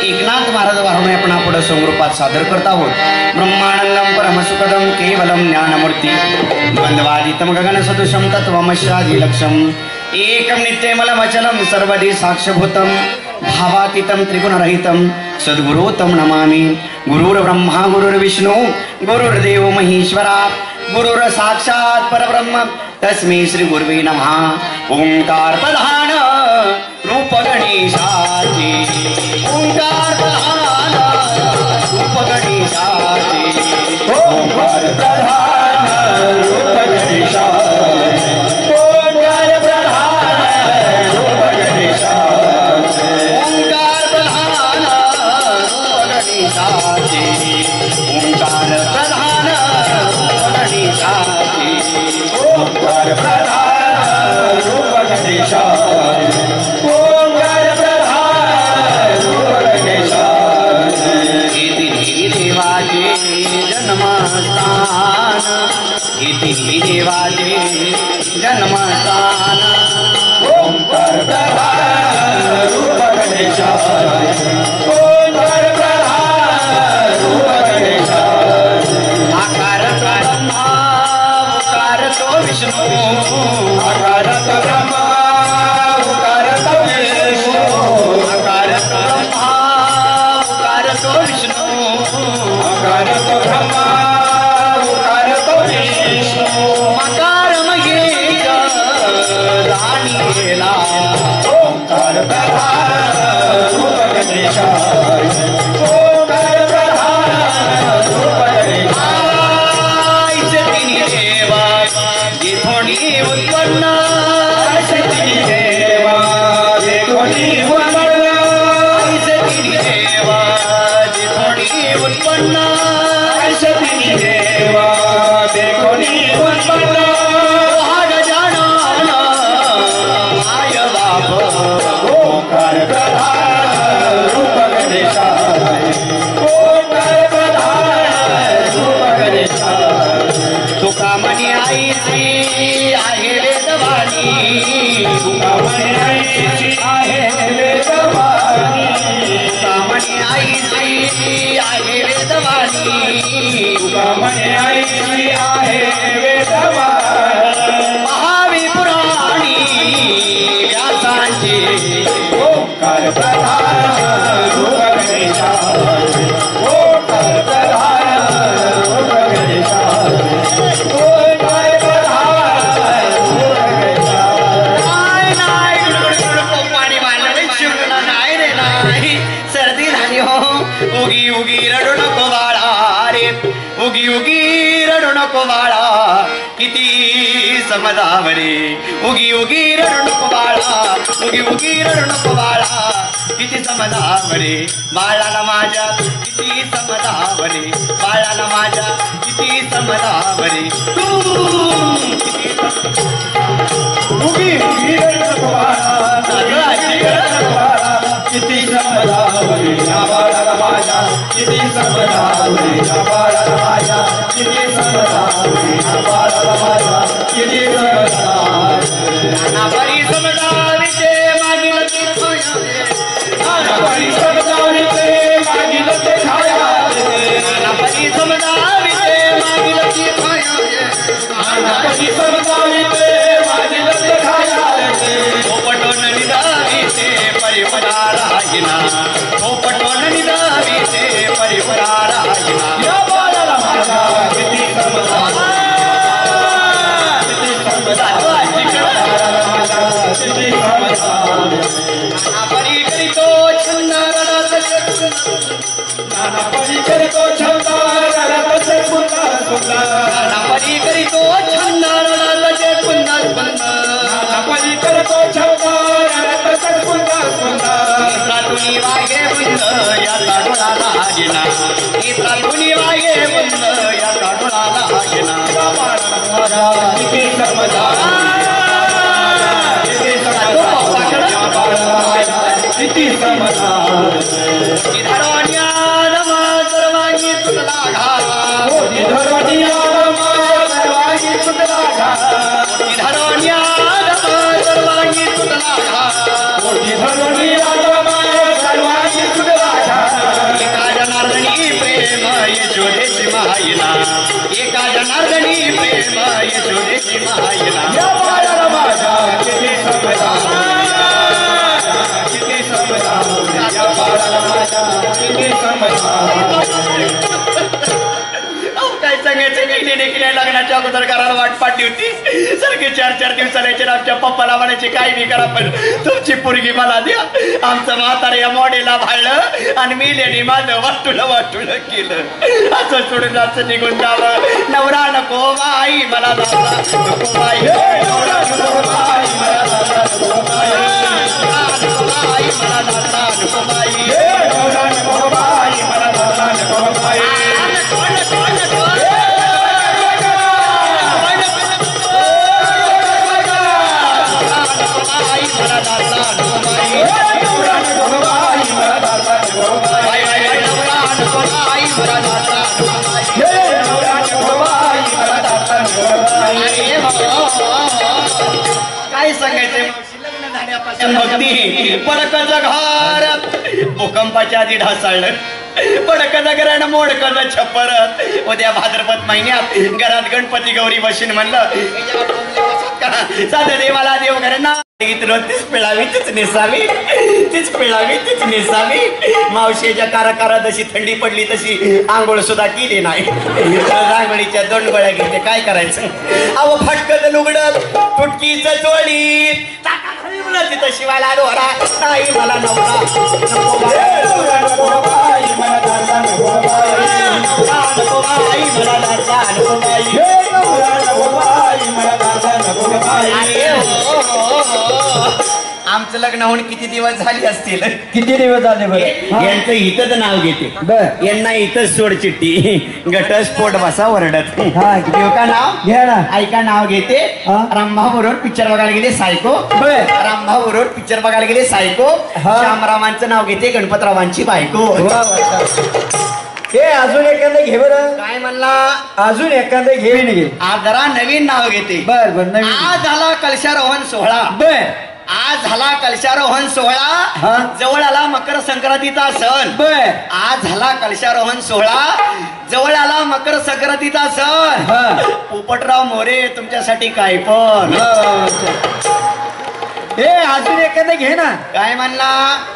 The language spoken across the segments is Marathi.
एकनाथ महाराज वारंवार आपण पुढे संरूपात सादर करत आहोत. ब्रह्मानंदम परमसुखदम केवलम ज्ञानमूर्ती द्वंद्वादितम गगन सदृशम तत्वमस्यादि लक्ष्यम एकम नित्यमलमचलम सर्वदी साक्षभूतम भावातीतम त्रिगुणरहितम सद्गुरुतम नमामि. गुरुर्ब्रह्मा गुरुर्विष्णु गुरुर्देव महेश्वरा गुरुर साक्षात परब्रह्म तस्मै श्री गुरुवे नमः. ओंकार प्रधान रूप गणेशाचे ओंकार प्रधान रूप गणेशाचे ओंकार प्रधान रूप गणेशाचे ओंकार प्रधान रूप गणेशाचे ओंकार प्रधान रूप गणेशाचे ओंकार प्रधान रूप गणेशाचे ओंकार प्रधान रूप गणेशाचे ओंकार प्रधान रूप गणेशाचे. इति देवाचे जन्मस्थान इति देवाचे जन्मस्थान ओंकार प्रधान रूप गणेशाचे ओंकार प्रधान रूप गणेशाचे. आकार ब्रह्मा उकार तो विष्णू आकार ब्रह्मा उकार तो विष्णू आकार ब्रह्मा उकार तो विष्णू आकार तो ब्रह्मा उकार तो विष्णू मकार महेश राणीला ओंकार प्रधान रूप गणेशाचे ओंकार प्रधान रूप गणेशाचे. उत्पन्न शक्ती देवा जे कोणी उत्पन्न शक्ती देवा जे कोणी उत्पन्न शक्ती देवा जे कोणी उत्पन्न भाग जाणून माय बाप ओंकार प्रधान रूप गणेशाचे ओंकार प्रधान रूप गणेशाचे. तुका म्हणे आईची आहे वेदवाणी तुका म्हणे आईची आहे वेदवाणी तुका म्हणे आईची आहे वेदवाणी तुका म्हणे आईची आहे वेदवाणी. महाविपुराणी व्यासांची ओंकार प्रधान रूप गणेशाचे ओंकार प्रधान रूप गणेशाचे ओंकार प्रधान रूप गणेशाचे. पाणी मारलं शिवला नाही रे नाही सर्दी झाली हो उगी उगी रडू नको बाळा रे उगी उगी रडू नको बाळा किती समजावरे उगी उगी रडू नको बाळा उगी उगी रडू नको बाळा किती समजावरे बाळाला माझ्या किती समजावरे बाळाला माझ्या किती समजावरे किती उगी उगी रडू नको बाळा किती समजावरे या बाळाला माझ्या किती समजावरे या बाळाला माझ्या किती समजावरे या बाळाला माझ्या किती समजावरे. नानापरी समजावीचे मागील ते खाया नानापरी समजावीचे मागील ते खाया नानापरी समजावीचे मागील ते खाया नानापरी समजावीचे मागील ते खाया पोपटोन निदावीचे परिपरा राहिना पोपटोन निदावीचे परिपरा राहिना या बाळाला माझ्या किती समजावरे नानापरी करीतो छंद नानापरी करीतो छंद रडाचे सुंदर सुंदर नानापरी करीतो छंद रडाचे सुंदर सुंदर नानापरी करतो छंद रडाचे सुंदर सुंदर. इत्रातुनी वागे बुंद या ताडोळाला हागेना इत्रातुनी वागे बुंद या ताडोळाला हागेना या बाळाला किती समजावरे किती समजावरे. धरोण्या रमा सर्वांगी तुटला घाला धरोण्या रमा सर्वांगी तुटला घाला धरोण्या रमा सर्वांगी तुटला घाला धरोण्या रमा सर्वांगी तुटला घाला यशोदेची माईला एका जनार्दनी प्रेम यशोदेची माईला या बाळाला माझ्या किती समजा किती समजा या बाळाला माझ्या किती समजा काय सांगायचं गेली देखील लग्नाच्या अगोदर घराला वाट पाडली होती सारखे 4-4 दिवसाला यायचे आमच्या पप्पाला म्हणायचे काही नाही करा पण तुमची पोरगी मला द्या आमचं म्हातारा या मॉडेलला भाळलं आणि मिल्याने माझं वाटुलं केलं असं सोडून जायचं निघून जावं नवरा नको बाई मला दादा नको बाई नवरा नको बाई मला दादा नको बाई मला दादा नको बाई नवरा नको बाई मला दादा नको बाई काय सांगायचंय भक्ती पडकचं घर भूकंपाच्या आधी ढासळलं पडकचं घर मोडकचं छप्पर उद्या भाद्रपद महिन्यात घरात गणपती गौरी बशीन म्हणलं साधं देवाला देव घर ना तीच पिळावी तीच नेसावी तीच पिळावी तीच नेसावी मावशीच्या कारा जशी थंडी पडली तशी आंघोळ सुद्धा केली नाही रांगणीच्या 2 गोळ्या घेते काय करायचं अहो फटकत लुगडत तुटकीच चोळी तिथं शिवायला डोरा नाही मला नवरा नको बाई मला दादा नको बाई मला दादा नको बाई आमचं लग्न होऊन किती दिवस झाले असतील किती दिवस झाले बरं यांचं इथंच नाव घेते बर यांना इथंच सोड चिठ्ठी घटस्फोट बसा वरडत हा घेऊ का नाव घ्या ना ऐका नाव घेते रामभाऊ रोड पिक्चर बघायला गेले सायको बर रामभाऊ रोड पिक्चर बघायला गेले सायको श्यामरावांचं नाव घेते गणपतरावांची बायको हे अजून एखादं घे बरं काय म्हणला अजून एखादं घे आज जरा नवीन नाव घेते बर बर नवीन आज झाला कलशारोहण सोहळा बर आज झाला कलशारोहण सोहळा जवळ आला मकर संक्रांतीचा सण बर आज झाला कलशारोहण सोहळा जवळ आला मकर संक्रांतीचा सण पोपटराव मोरे तुमच्यासाठी काय पण हे अजून एखादं घे ना काय म्हणला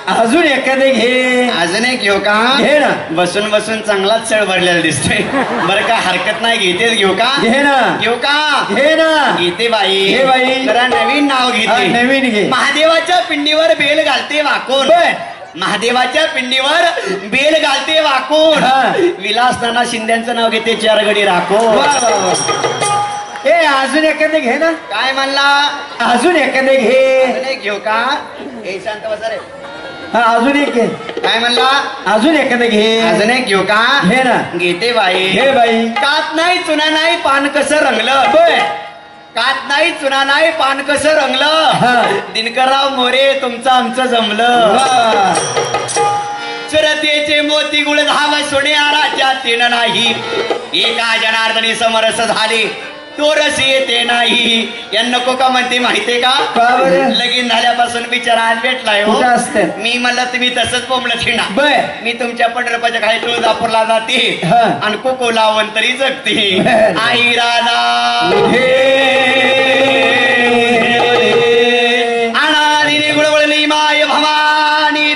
अजून एखादं घे अजून एक घेऊ का घे ना बसून बसून चांगलाच चढ भरलेला दिसतोय बरं का हरकत नाही घेतेच घेऊ का घे ना घेऊ का घे ना घेते बाई घे बाई जरा नवीन नाव घेते नवीन घे महादेवाच्या पिंडीवर बेल घालते वाकून महादेवाच्या पिंडीवर बेल घालते वाकून विलासनाना शिंद्यांचं नाव घेते 4 गडी राखो हे अजून एखादं घे ना काय म्हणला अजून एखादं घे घेऊ का हे शांत बसा रे अजून एक घे काय म्हणला अजून एखादं घे अजून एक घेऊ का घे ना घेते बाई घे बाई कात नाही चुना नाही पान कसं रंगलं कात नाही चुना नाही पान कसं रंगलं दिनकरराव मोरे तुमचं आमचं जमलं सुरतेचे मोती गुळ धाव सोन्याराच्या तीन नाही एका जनार्दनी समरस झाले तो रस येते नाही या नको का म्हणते माहितीये का लगीन झाल्यापासून बिचारा आज भेटलाय हो मी म्हणलं तुम्ही तसंच बोंबलं थिंडा मी तुमच्या पंढरपूरच्या काही तुळजापूरला जाते आणि कुकू लावून तरी जगते आई राधा अनादिनी गुळवळली माय भवानी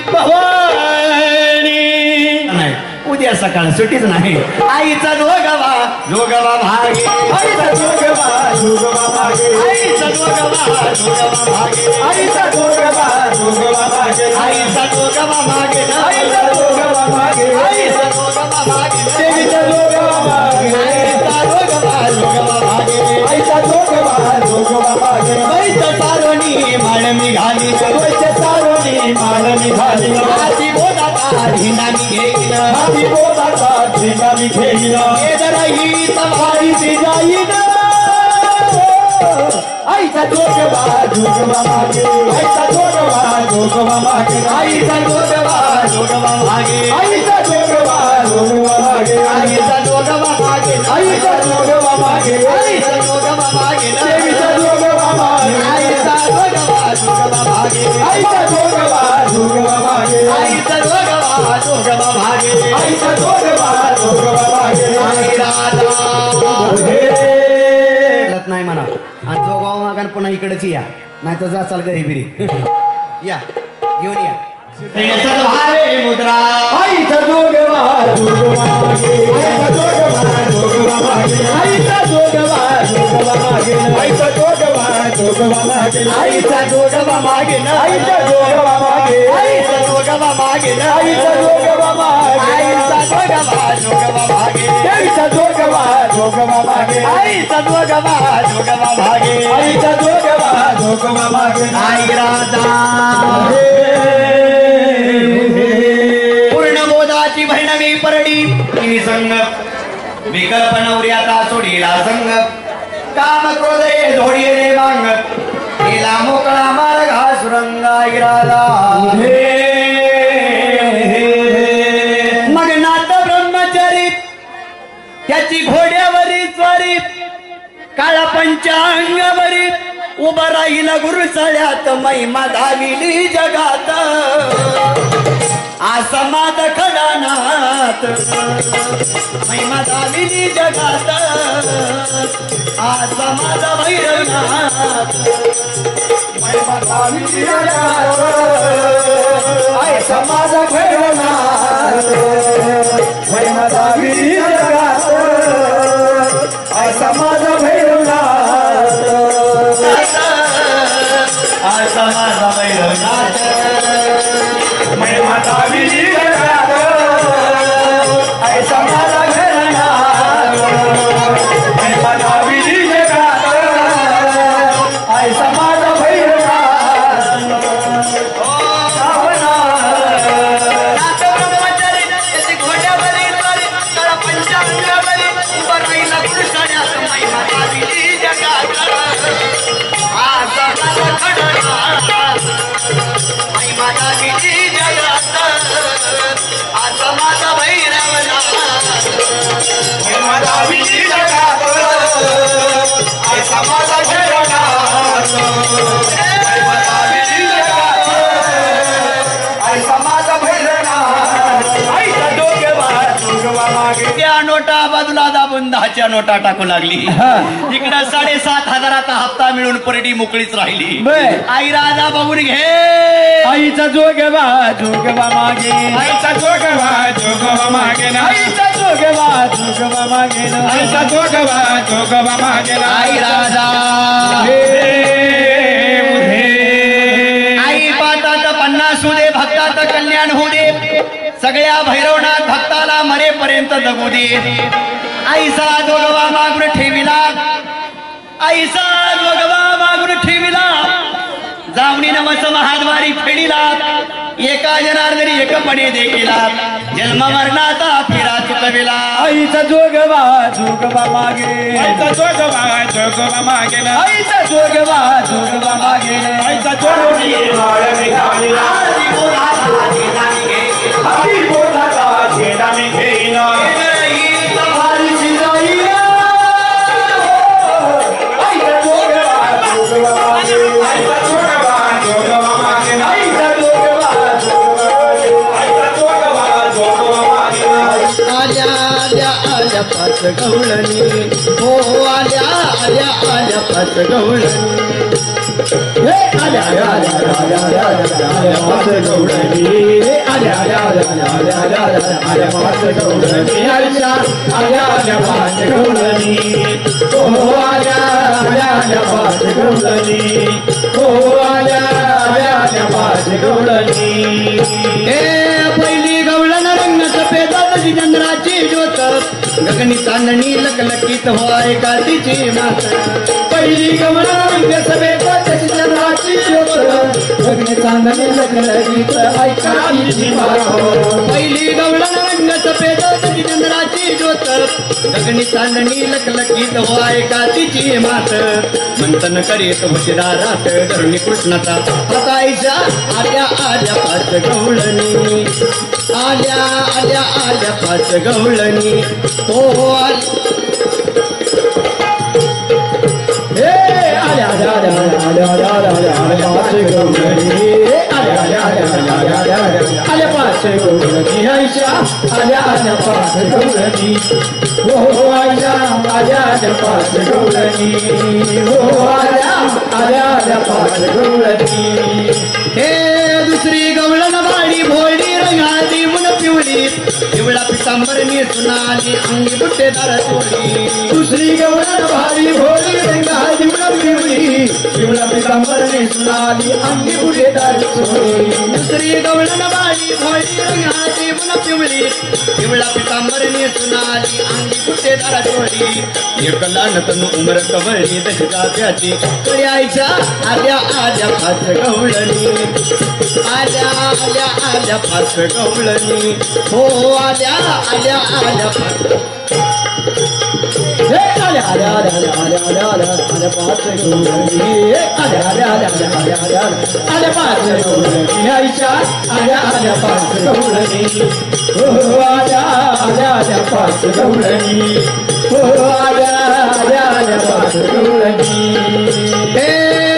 उद्या सकाळ सुटीच नाही आईचा जोगवा भागे आईचा जोगवा भागे आईचा जोगवा भागे आईचा जोगवा भागे आईचा जोगवा भागे आईचा जोगवा भागे आईचा जोगवा भागे देवीचा जोगवा भागे आईचा जोगवा भागे आईचा जोगवा भागे वैच सारोनी माळ मी घाली वैच सारोनी माळ मी घाली हाती बोधाचा धिंडा मी घेईल हाती बोधाचा धिंडा मी घेईल ही तवारीची जाईन आईचा जोगवा भागे आईचा जोगवा भागे आईचा जोगवा भागे आईचा जोगवा भागे आईचा जोगवा भागे आईचा जोगवा भागे आईचा जोगवा भागे देवीचा जोगवा भागे आईचा जोगवा भागे आईचा जोगवा भागे आईचा जोगवा भागे मागे आईचा जोगवा मागे आई राधा नाही म्हणा आणि जोगाव मागान पुन्हा इकडेच या नाही तर जाचाल घरी बिरी या घेऊन या भारे मुद्रा आईचा जोगवा मागे आईचा जोगवा मागे आईचा जोगवा मागे आईचा जोगवा मागे आईचा जोगवा मागे आईचा जोगवा मागे आईचा जोगवा मागे आईचा जोगवा मागे आईचा जोगवा मागे आईचा जोगवा मागे आईचा जोगवा मागे आईचा जोगवा मागे आई राधा पूर्ण बोधाची भैणवी परडी तिने संग विकल्प नवऱ्याचा सोडीला संग काम क्रोधये धोडिये रे मांग केला मोकळा मार्ग हा सुरंगा इराला मग नाथ ब्रह्मचारी त्याची घोड्यावरी स्वारी काळा पंचांगावरी उभा राहिला गुरुचळ्यात महिमा धाविली जगात आसमाद खडानात महिमा धाविली जगात आसमाद भैरवनाथ महिमा धाविली जगात आसमाद भैरवनाथ महिमा धाविली जगात आसमाद भैरवनाथ आसमाद भैरवनाथ महिमा धाविली जगात आसमाद भैरवनाथ महिमा धाविली जगात आसमाद भैरवनाथ घोड्यावरी पंचांगावरी उभा राहिला पुरुषाण्यात महिमा धाविली जगात महिमा धाविली जगात आसमाद भैरवनाथ महिमा धाविली जगात आसमाद भैरवनाथ महिमा धाविली जगात आसमाद भैरवनाथ आईचा जोगवा मागे त्या नोटा बाजूला दाबून 10च्या नोटा टाकू लागली इकडं 7,500 हप्ता मिळून परडी मोकळीच राहिली आई राजा बघून घे आईचा जोगवा मागे आईचा जोगवा मागे आईचा जोगवा मागे आईचा जोगवा मागे आई राजा आई पातात 50 होऊ दे भक्ताचं कल्याण होऊ दे सगळ्या भैरवनाथ भक्ताला मरेपर्यंत जगू दे आईचा जोगवा मागून ठेविला आईचा जोगवा मागून ठेविला जावणी नमस महाद्वारी फेडीला एका जनार्दनी एकपणे देखिला जन्म मरणाचा फिरा चुकविला आईचा जोगवा मागे आईचा जोगवा मागे आईचा जोगवा मागे आईचा आल्या पाच गवळणी हो आल्या पाच गवळणी आल्या पाच गवळणी आल्या पाच गवळणी आल्या पाच गवळणी हो आल्या पाच गवळणी हो आल्या पाच गवळणी पहिली गवळण रंग सफेदाची चंद्राची ज्योत गगनी चांदणी लकलकीत व्हाय कातीची मात पहिली गवळण रंग सफेदाची चंद्राची ज्योत गगनी चांदणी लकलकीत ऐकातीची मात पहिली गवळण रंग सफेदाची चंद्राची ज्योत गगनी चांदणी लकलकीत व्हाय कातीची मात मंथन करीत वशिदारात धरणी कृष्णाचा हाताईच्या आल्या पाच गवळणी आल्या पाच गवळणी हो आल्या पाच गवळणी आल्या पाच पाच गौरणी आईच्या आल्या आल्या पाच गौरणी हो आईच्या आल्या आल्या पाच गौरणी हो आल्या आल्या पाच गौरणी हे दुसरी गवळण वाडी भोळी रंगाची मुन पिवळी पिवळा पितांबर नेसून आली अंगी बुट्टेदार चोळी दुसरी गवळण भारी भोळी रंगाची मुन पिवळी पिवळा पितांबर नेसून आली अंगी बुट्टेदार चोळी दुसरी गवळण वाडी भोळी रंगाची मुन पिवळी पिवळा पितांबर नेसून आली अंगी बुट्टेदार चोळी एक लहान उमर कवळी दशका त्याची आईच्या आल्या आल्या पाच गवळणी आल्या आल्या आल्या पाच गवळणी हो आल्या आल्या आल्या पाच आल्या आल्या आल्या आल्या आल्या आल्या आल्या पाच गवळणी आल्या आल्या आल्या आल्या आल्या आल्या आल्या पाच गवळणी आईच्या आल्या आल्या पाच गवळणी हो आल्या आल्या आल्या पाच गवळणी हो आल्या आल्या आल्या पाच गवळणी हे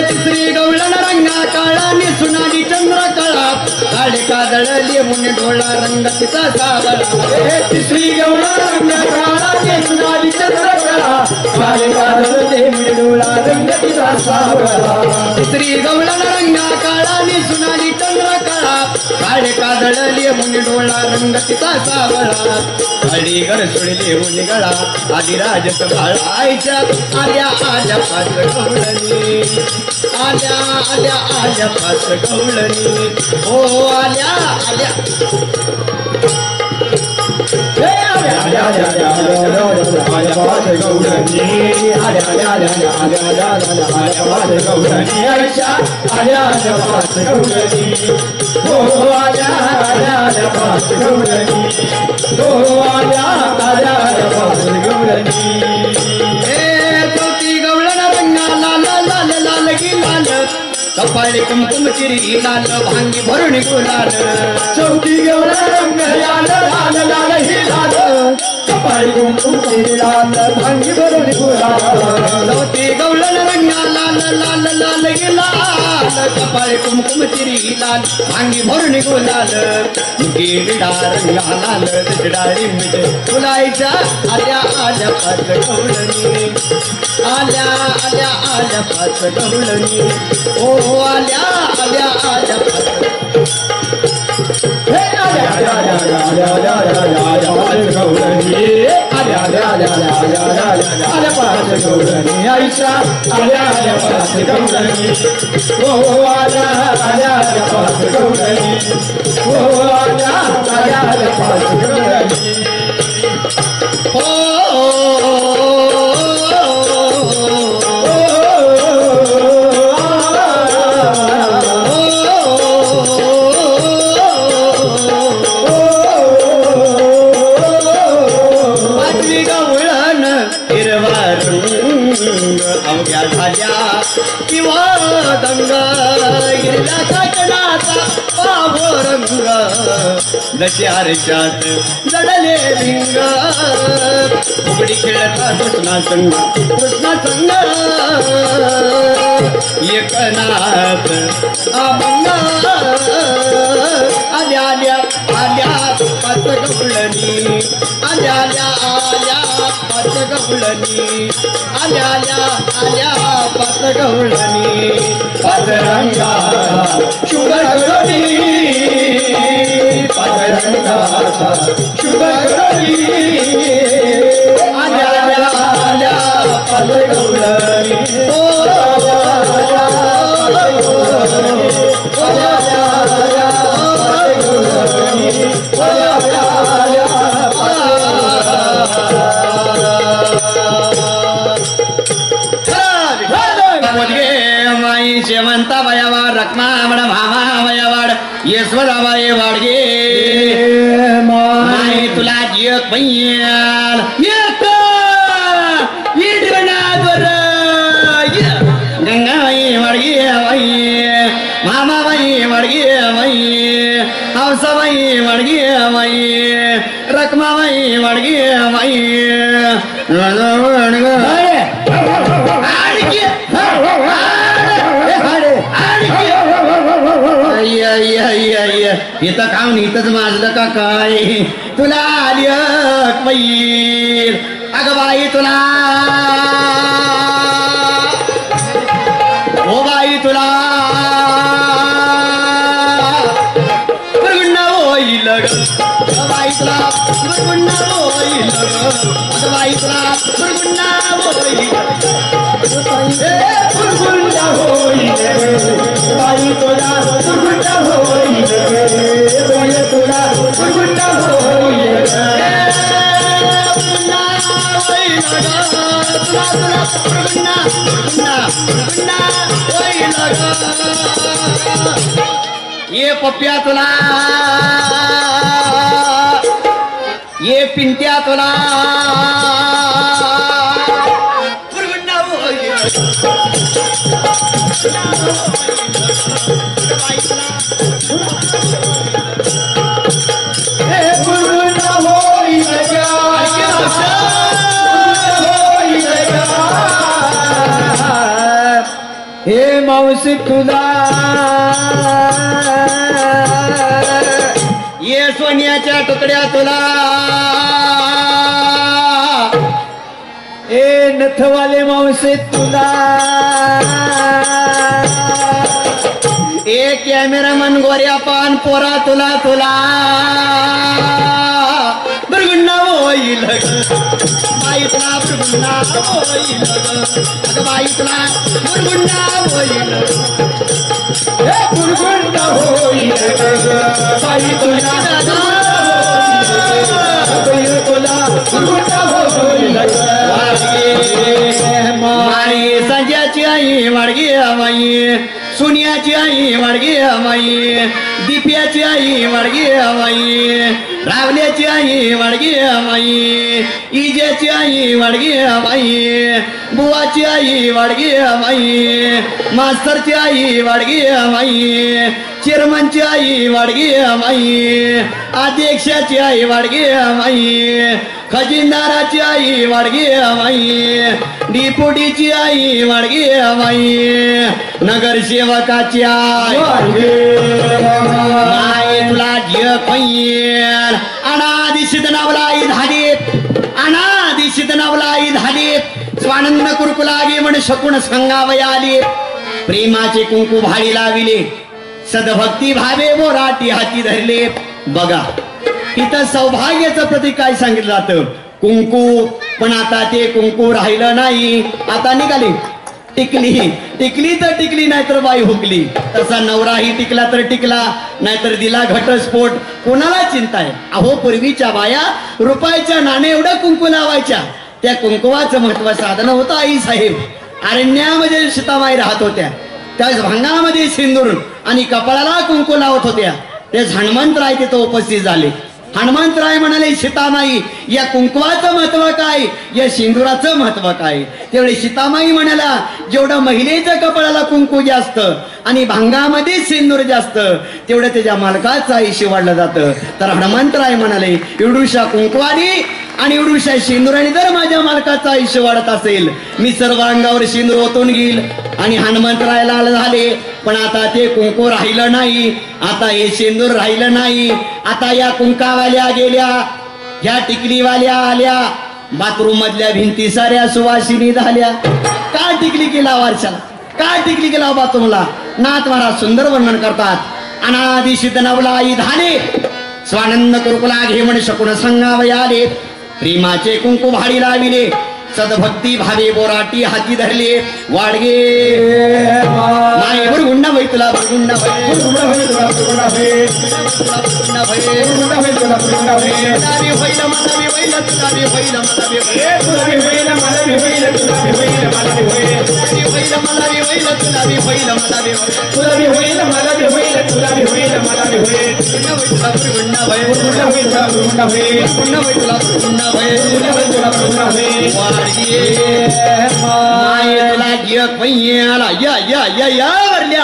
तिसरी गवळण रंगा काळा नेसून आली चंद्र कळा काळे कादळ लिहून डोळा रंग तिचा सावळा तिसरी गवळण रंगा काळा नेसून आली चंद्र कळा काळे कादळ लिहून डोळा रंग तिचा सावळा तिसरी गवळण रंगा काळा नेसून आली चंद्र कळा काळे कादळ लिहून डोळा रंग तिचा सावळा काळी गरसुळी लिहून गळा आधी राजस बाळा आईच्या आल्या आल्या पाच गवळणी आल्या आल्या आल्या पाच गवळणी हो आल्या आल्या आल्या आल्या आल्या आल्या आल्या पाच गवळणी आल्या आल्या आल्या आल्या आल्या आल्या आल्या पाच गवळणी आईच्या आल्या आल्या पाच गवळणी हो आल्या आल्या आल्या पाच गवळणी हो आल्या आल्या आल्या पाच गवळणी हे चौथी गवळण रंगा लाल लाल लाल की लाल कपाळी कुमकुम चिरी लाल भांगी भरून गुलाल चौथी गवळण रंग लाल लाल लाल ही लाल कपाळी कुमकुम चिरी लाल भांगी भरून गुलाल चौथी गवळण रंगा लाल लाल लाल की लाल कपाळी कुमकुम चिरी लाल भांगी भरून गुलाल गिरडा रंगा लाल डाळी मिठ फुलाईच्या आल्या आल्या पाच गवळणी आल्या आल्या आल्या पाच गवळणी हो आल्या आल्या आल्या पाच हे आल्या आल्या आल्या आल्या आल्या आल्या आल्या पाच गवळणी आल्या आल्या आल्या आल्या आल्या आल्या आल्या आल्या पाच गवळणी आईच्या आल्या आल्या पाच गवळणी हो आल्या आल्या आल्या पाच गवळणी हो आल्या आल्या आल्या पाच गवळणी पाचवी गवळण हिरवा रंग अवघ्या झाल्या किंवा दंग हिरव्या काकणाचा पाहो रंग दशहऱ्यात जडले लिंग उघडी खेळता कृष्णा संग एकनाथ अभंग आल्या आल्या आल्या पाच गवळणी आल्या आल्या आल्या पाच गवळणी आल्या आल्या आल्या पाच गवळणी पाच रंगाचा शुभ गवळणी पाच रंगाचा शुभ गवळणी आल्या आल्या आल्या पाच गवळणी शेवंता वयवाड रक्मावड भामावयवाड यशवदाबाई वाडगे माई तुला जियक पैयाल गंगाबाई वाडगे बाई मामाबाई वाडगे बाई हौसाबाई वाडगे बाई रक्माबाई वाडगे बाई इथं खाऊन इथंच माजलं का काय तुला आली बैल अगं बाई तुला ओ बाई तुला गुन्हा होईल बाई तुला गुन्हा होईल अगं बाई तुला गुन्हा होईल गुंडा होईल बाई तुला गुंडा होईल बाई तुला गुंडा होईल ये पप्प्या तुला ये पिंट्या तुला हे मावशी तुला ये सोन्याच्या तुकड्या तुला ए नथवाले मावशी तुला ए कॅमेरामन गोऱ्या पान पोरा तुला तुला दुर्गुन्हा होईल बाई तुला दुर्गुन्हा होईल अगं बाई तुला दुर्गुन्हा होईल गुरगुंडा होईल बाई तुला गुरगुंडा होईल माई संजयाची आई वाडगी माई सोनियाची आई वाडगी माई दिप्याची आई वाडगी माई रावल्याची आई वाडगी माई इजेची आई वाडगी माई बुवाची आई वाडगी माई मास्तरची आई वाडगी माई चेअरमनची आई वाडगी माई अध्यक्षाची आई वाडगी माई खजिनदाराची आई वाडगी माई डिपुटीची आई वाडगी माई नगरसेवकाची आई तुला जिय पैल अनादिशित नावलाई धाडीत अनादिशित नावलाई धाडीत स्वानंद कुरकुलागी म्हण शकून सांगावया आली प्रेमाचे कुंकू भाडी लाविले सदभक्ती भावे बोराटी हाती धरले बघा इथं सौभाग्याचं प्रतीक काय सांगितलं जातं कुंकू पण आता ते कुंकू राहिलं नाही आता निघाली टिकली टिकली तर टिकली नाहीतर बाई हुकली तसा नवराही टिकला तर टिकला नाहीतर दिला घटस्फोट कोणाला चिंता आहे अहो पूर्वीच्या बाया रुपयाच्या नाणे एवढं कुंकू लावायच्या त्या कुंकुवाचं महत्व साधन होतं आई साहेब अरण्यामध्ये सीतामाई राहत होत्या त्याच भांगामध्ये सिंदूर आणि कपाळाला कुंकू लावत होत्या तेच हनुमंतराय तिथं उपस्थित झाले हनुमंतराय म्हणाले सीतामाई या कुंकवाचं महत्व काय या सिंदुराचं महत्व काय तेवढे सीतामाई म्हणाला जेवढं महिलेच्या कपाळाला कुंकू जास्त आणि भांगामध्ये सिंदूर जास्त तेवढं त्याच्या मालकाचं आयुष्य वाढलं जातं तर हनुमंतराय म्हणाले एवढूशा कुंकवानी आणि एवढूशा सिंदुराने जर माझ्या मालकाचं आयुष्य वाढत असेल मी सर्व अंगावर सिंदूर ओतून घेईल आणि हनुमंतराय लाल झाले पण आता ते कुंकू राहिलं नाही आता हे सिंदूर राहिलं नाही आता या कुंकावाल्या गेल्या ह्या टिकलीवाल्या आल्या बाथरूम मधल्या भिंती साऱ्या सुवासिनी झाल्या का टिकली केला वर्षाला का टिकली केला बाथरूमला नाथ महाराज सुंदर वर्णन करतात अनादि सिद्ध नवला आई धाले स्वानंद कुरकुला घे म्हणे शकून सांगावया आले प्रेमाचे कुंकू भाडी लाविले सदभक्ती भावे बोराटी हाती धरले वाडगे नाही गुंडा भाई तुला गुंडा भाई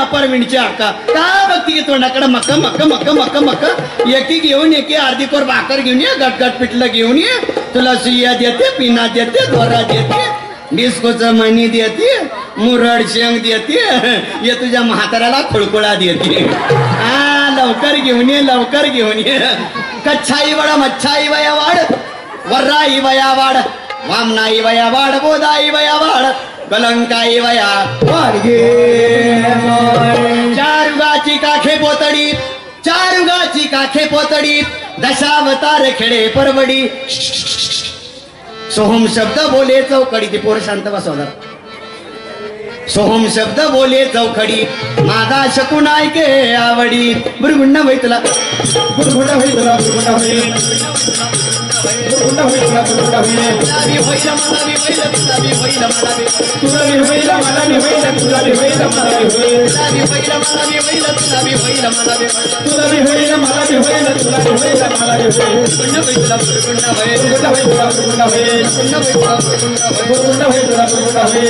अपार्टमेंटच्या का बघती तोंडाकडे मक्का मक्का मक्का मक्का मक्का एकी घेऊन एकी अर्धी कोर भाकर घेऊन ये गटगट पिठलं घेऊन ये तुला सुया देते पिना देते दोरा देते डिस्कोचं मणी देते मुरड शेंग देते ये तुझ्या म्हाताऱ्याला खुळखुळा देते लवकर घेऊन ये लवकर घेऊन ये कच्छाई वडा मच्छाई वया वाड वर्राई वया वाड वामनाई वया वाड बोधाई वया वाड कलंकाई वया वाडगे चारुगाची काखे पोतडी चारुगाची काखे पोतडी दशावतार खेडे परवडी सोहम शब्द बोले चौकडी ती पोर शांत बसवणार सोहम शब्द बोले चौखडी माझा शकून ऐके आवडी बुरगुंड होई तुला बुरगुंड होई तुला बुरगुंड होई बुरगुंड होई तुला बुरगुंड होई गुलाबी होईल मला बी होईल गुलाबी होईल मला बी तुला बी होईल मला बी होईल तुला बी होईल मला बी होईल गुलाबी होईल मला बी होईल गुलाबी होईल मला बी तुला बी होईल मला बी होईल तुला बी होईल मला बी होईल बुरगुंड होई तुला बुरगुंड होई बुरगुंड होई तुला बुरगुंड होई बुरगुंड होई तुला बुरगुंड होई बुरगुंड होई तुला बुरगुंड होई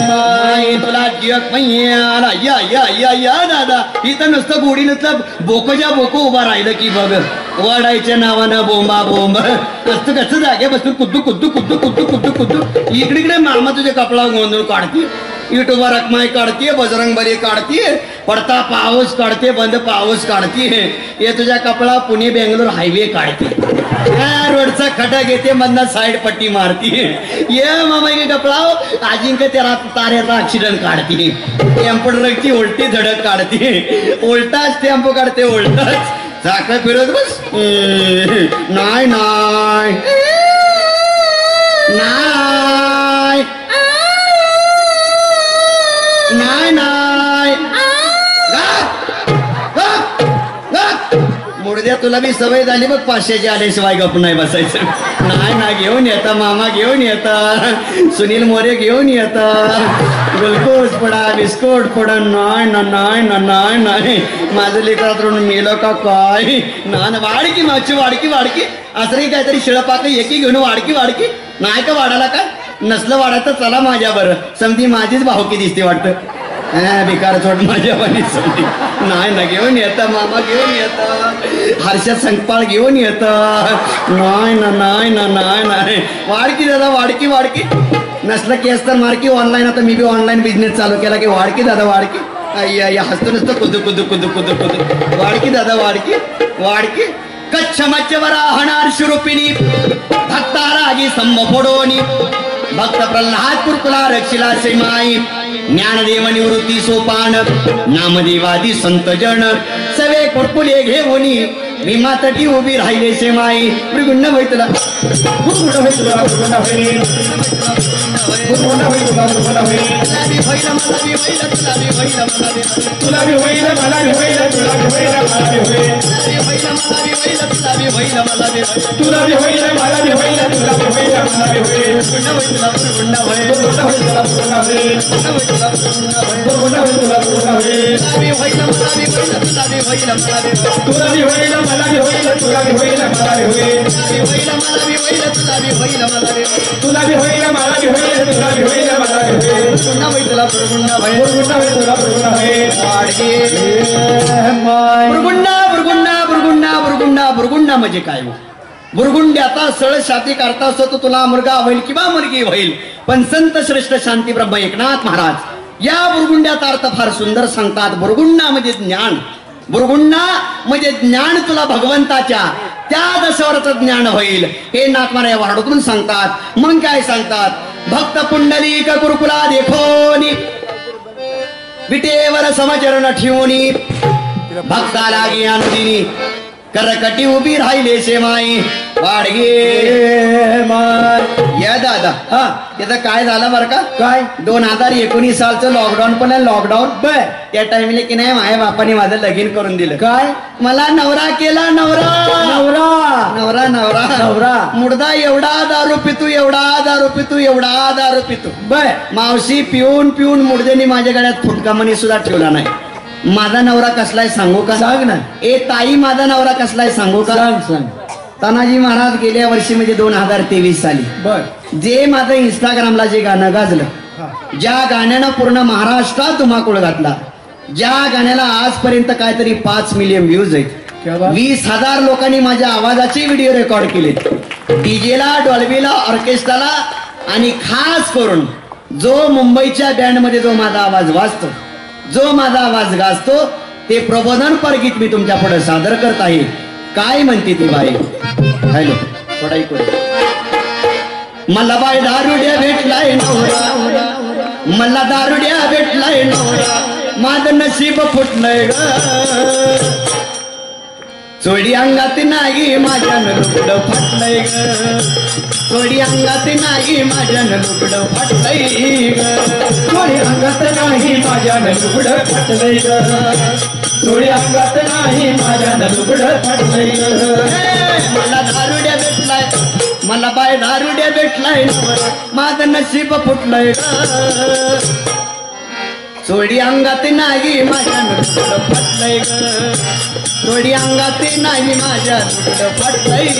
माई तुला जग मैयाला या या या या दादा इथं नुसतं गोडी नुसतं बोकोच्या बोको उभा राहिलं की बघ वडायच्या नावानं बोंबा बोंब असतं कसं जागे बसून कुद्दू कुद्दू कुद्दू कुद्दू कुद्दू कुद्दू इकडे इकडे मामा तुझ्या कपडा गोंधळ काढते युट्यूबवर रकमाई काढतीये बजरंग बली काढतीये पडता पाऊस काढते बंद पाऊस काढतीये हे तुझ्या कपडा पुणे बेंगलोर हायवे काढते रोडचा खडा घेते मधनं साईड पट्टी मारतीये ये मामा के कपडा अजिंक्य तेरा ताऱ्याचा ऍक्सिडेंट काढते टेम्पो ट्रकची उलटी धडक काढते उलटाच टेम्पो काढते उलटाच चाक फिरत बस नाही नाही नाही नाही नाही मुडद्या तुला बी सवय झाली बघ 500चे आल्याशिवाय गप नाही बसायचं नाही ना घेऊन येता मामा घेऊन येता सुनील मोरे घेऊन येता ग्लुकोज पडा बिस्कुट पडा नाही ना नाही ना नाही नाही माझं लेकरातून मेलं का काय ना वाडकी मागची वाडकी वाडकी असंही काहीतरी शिळपाक एकी घेऊन वाडकी वाडकी नाही का वाढायला काय नसलं वाढायचं चला माझ्या बरं समधी माझीच भावकी दिसते वाटतं बेकार छोट माझ्या वाणी समधी नाही ना घेऊन येतं मामा घेऊन येतं हर्षद संकपाळ घेऊन येतं नाही ना नाही ना नाही नाही वाडकी दादा वाडकी वाडकी नसलं केस तर मारकी ऑनलाईन आता मी बी ऑनलाईन बिझनेस चालू केला की वाडकी दादा वाडकी अय्या हसतो नुसतं कुदू कुदू कुदू कुदू कुदू वाडकी दादा वाडकी वाडकी कच्छ मच्छवर आहणार शिरूपिणी भक्तारागी स्तंभ फोडोनी भक्त प्रल्हाद कुरकुला रक्षिला श्रीमाई ज्ञानदेव निवृत्ती सोपान नामदेवादी संत जन सवे कुरकुले घेऊनी भीमा तटी उभी राहिले श्रीमाई मृगुंड होईतला बुरगुंड होई तुला बुरगुंड होई बुरगुंड होई तुला बुरगुंड होई तुला बी होईल मला बी होईल तुला बी होईल मला बी होईल तुला बी होईल मला बी होईल तुला बी होईल मला बी होईल तुला बी होईल मला बी होईल बुरगुंड होई तुला बुरगुंड होई बुरगुंड होई तुला बुरगुंड होई तुला बी होईल मला बी होईल तुला बी होईल मला बी होईल तुला बी होईल मला बी होईल तुला बी होईल मला बी होईल तुला बी होईल मला बी होईल बुरगुंड होई तुला बुरगुंड होई बुरगुंडा बुरगुंडा बुरगुंडा बुरगुंडा बुरगुंडा म्हणजे काय बुरगुंड्याचा सळ शाती करता असतो तर तुला मुलगा होईल किंवा मुलगी होईल पण संत श्रेष्ठ शांती ब्रह्म एकनाथ महाराज या बुरगुंड्याचा अर्थ फार सुंदर सांगतात बुरगुंडा म्हणजे ज्ञान बुरगुंडा म्हणजे ज्ञान तुला भगवंताच्या त्या दशावरचं ज्ञान होईल हे नाथमारा या वाडूतून सांगतात मग काय सांगतात भक्त पुंडलिक कुरकुला देखोनी विटेवर समचरण ठेवूनी भक्ता लागी अनुदिनी करकटी उभी राहिले शेमाई वाडगे माय या दादा हा त्याचं काय झालं बरं का काय 2019 सालचं लॉकडाऊन पण लॉकडाऊन बर त्या टाइमला की नाही माझ्या बापाने माझं लगीन करून दिलं काय मला नवरा केला नवरा नवरा नवरा नवरा नवरा मुडदा एवढा दारू पितू एवढा दारू पितू एवढा दारू पितू बर मावशी पिऊन पिऊन मुडद्याने माझ्या गळ्यात फुटकामणी सुद्धा ठेवला नाही माझा नवरा कसलाय सांगू का सांग ना ए ताई माझा नवरा कसलाय सांगू का सांग सांग तानाजी महाराज गेल्या वर्षी म्हणजे 2023 साली बर जे माझं इंस्टाग्रामला जे गाणं गाजलं ज्या गाण्यानं पूर्ण महाराष्ट्रात धुमाकूळ घातला ज्या गाण्याला आजपर्यंत काहीतरी 5 मिलियन व्ह्यूज आहेत 20,000 लोकांनी माझ्या आवाजाचे व्हिडिओ रेकॉर्ड केले डीजेला डॉल्बीला ऑर्केस्ट्राला आणि खास करून जो मुंबईच्या बँड मध्ये जो माझा आवाज वाजतो जो माझा आवाज गाजतो ते प्रबोधनपर गीत मी तुमच्या पुढे सादर करत आहे. काय म्हणते ती बाई? हॅलो, थोडा इकडे. मला बाय दारुड्या भेटलाय नवरा, मला दारुड्या भेटलाय नवरा, माझं नशीब फुटलंय ग. चोडी अंगात नाही माझ्यानं लुगडं फाटलंय ग. चोडी अंगात नाही माझ्यानं लुगडं फाटलंय ग. चोळी अंगात नाही माझ्यानं लुगडं फाटलंय ग. चोळी अंगात नाही माझ्यानं लुगडं फाटलंय ग. मला दारुड्या भेटलाय, मला बाय दारुड्या भेटलाय नवरा, माझं नशीब फुटलंय ग. चोडी अंगात नाही माझ्यानं लुगडं फाटलंय ग. चोडी अंगात नाही माझ्या लुगडं फाटलंय ग.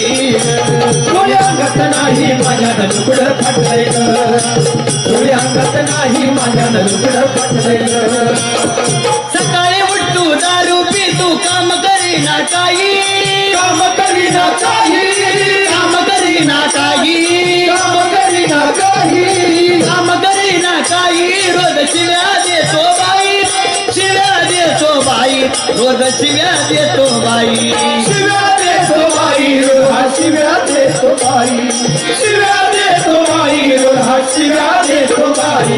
चोळी अंगात नाही माझ्यानं लुगडं फाटलंय ग. चोळी अंगात नाही माझ्यानं लुगडं फाटलंय ग. सकाळी उठू दारू पितू काम करीना काही, काम करीना काही, काम करीना काही, काम करीना काही, काम करीना काही. रोज शिव्या देतो बाई, शिव्या देतो बाई, रोज शिव्या देतो बाई. शिव्या देतो बाई, रोहा शिव्या देतो बाई, शिव्या देतो बाई, रोहा शिव्या देतो बाई.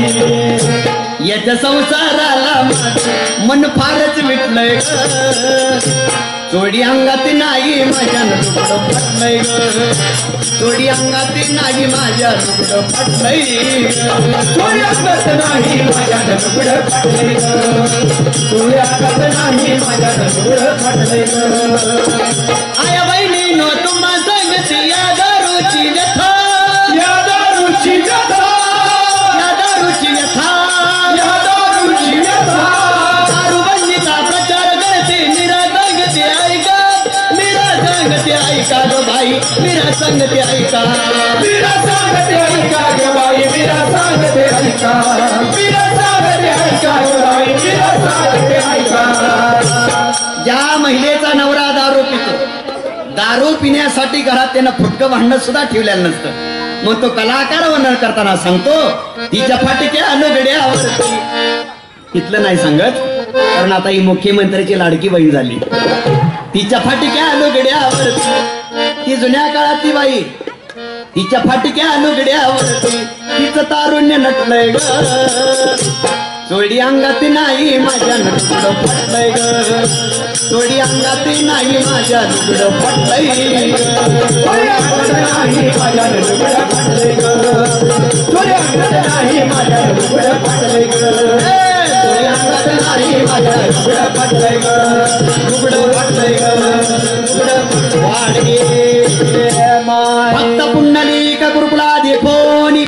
याच्या संसाराला माझं मन फारच विटलंय ग. चोडी अंगात नाही माझ्या लुगडं फाटलंय ग. चोडी अंगात नाही माझ्या लुगडं फाटलंय ग. चोळी अंगात नाही माझ्यानं लुगडं फाटलंय ग. चोळी अंगात नाही माझ्यानं लुगडं फाटलंय ग. आया बहिणीनो तुम्हा सांगते या दारूची व्यथा, या दारूची व्यथा, या दारूची व्यथा, या दारूची व्यथा. दारूबंदीचा प्रचार करते मीरा सांगते ऐका, मीरा सांगते ऐका ग बाई, मीरा सांगते ऐका. मीरा सांगते ऐका ग बाई, मीरा सांगते ऐका, मीरा सांगते ऐका ग बाई, मीरा सांगते ऐका. ज्या महिलेचा नवरा दारू पितो, दारू पिण्यासाठी घरात त्यानं फुटकं भांडण सुद्धा ठेवलेलं नसतं, मग तो कलाकार वर्णन करताना सांगतो तिच्या फाटक्या अनुगड्यावरती. इथलं नाही सांगत, कारण आता ही मुख्यमंत्र्याची लाडकी बहीण झाली. तिच्या फाटक्या अनुगड्यावरती, ती जुन्या काळातली बाई, तिच्या फाटक्या अनुगड्यावरती तिचं तारुण्य नटलंय ग. चोडी अंगात नाही माझ्या लुगडं फाटलंय ग. चोडी अंगात नाही माझ्या लुगडं फाटलंय ग. चोळी अंगात नाही माझ्यानं लुगडं फाटलंय ग. चोळी अंगात नाही माझ्यानं लुगडं फाटलंय ग. चोळी अंगात नाही माझ्यानं लुगडं फाटलंय ग. लुगडं फाटलंय ग. लुगडं वाडगे भक्त पुंडलिक गुरुकुलादी फोनी,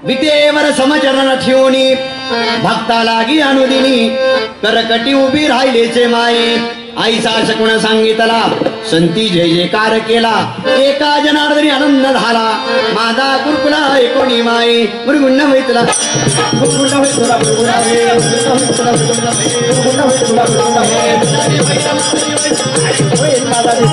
विटेवर समचरण ठेवणी, भक्ता लागी अनुदिनी करकटी उभी राहिलेचे माई. आईचा शकून सांगितला संती जय जयकार केला, एका जनार्दनी आनंद झाला, माझा गुरुकुला एकोणी माई. मुरगुंड होईतला गुरुकुंड होय तुला, गुरुकुंड होय, गुरुकुंड होय तुला, गुरुकुंड होय, गुरुकुंड होय तुला, गुरुकुंड होय. होय माझा रे.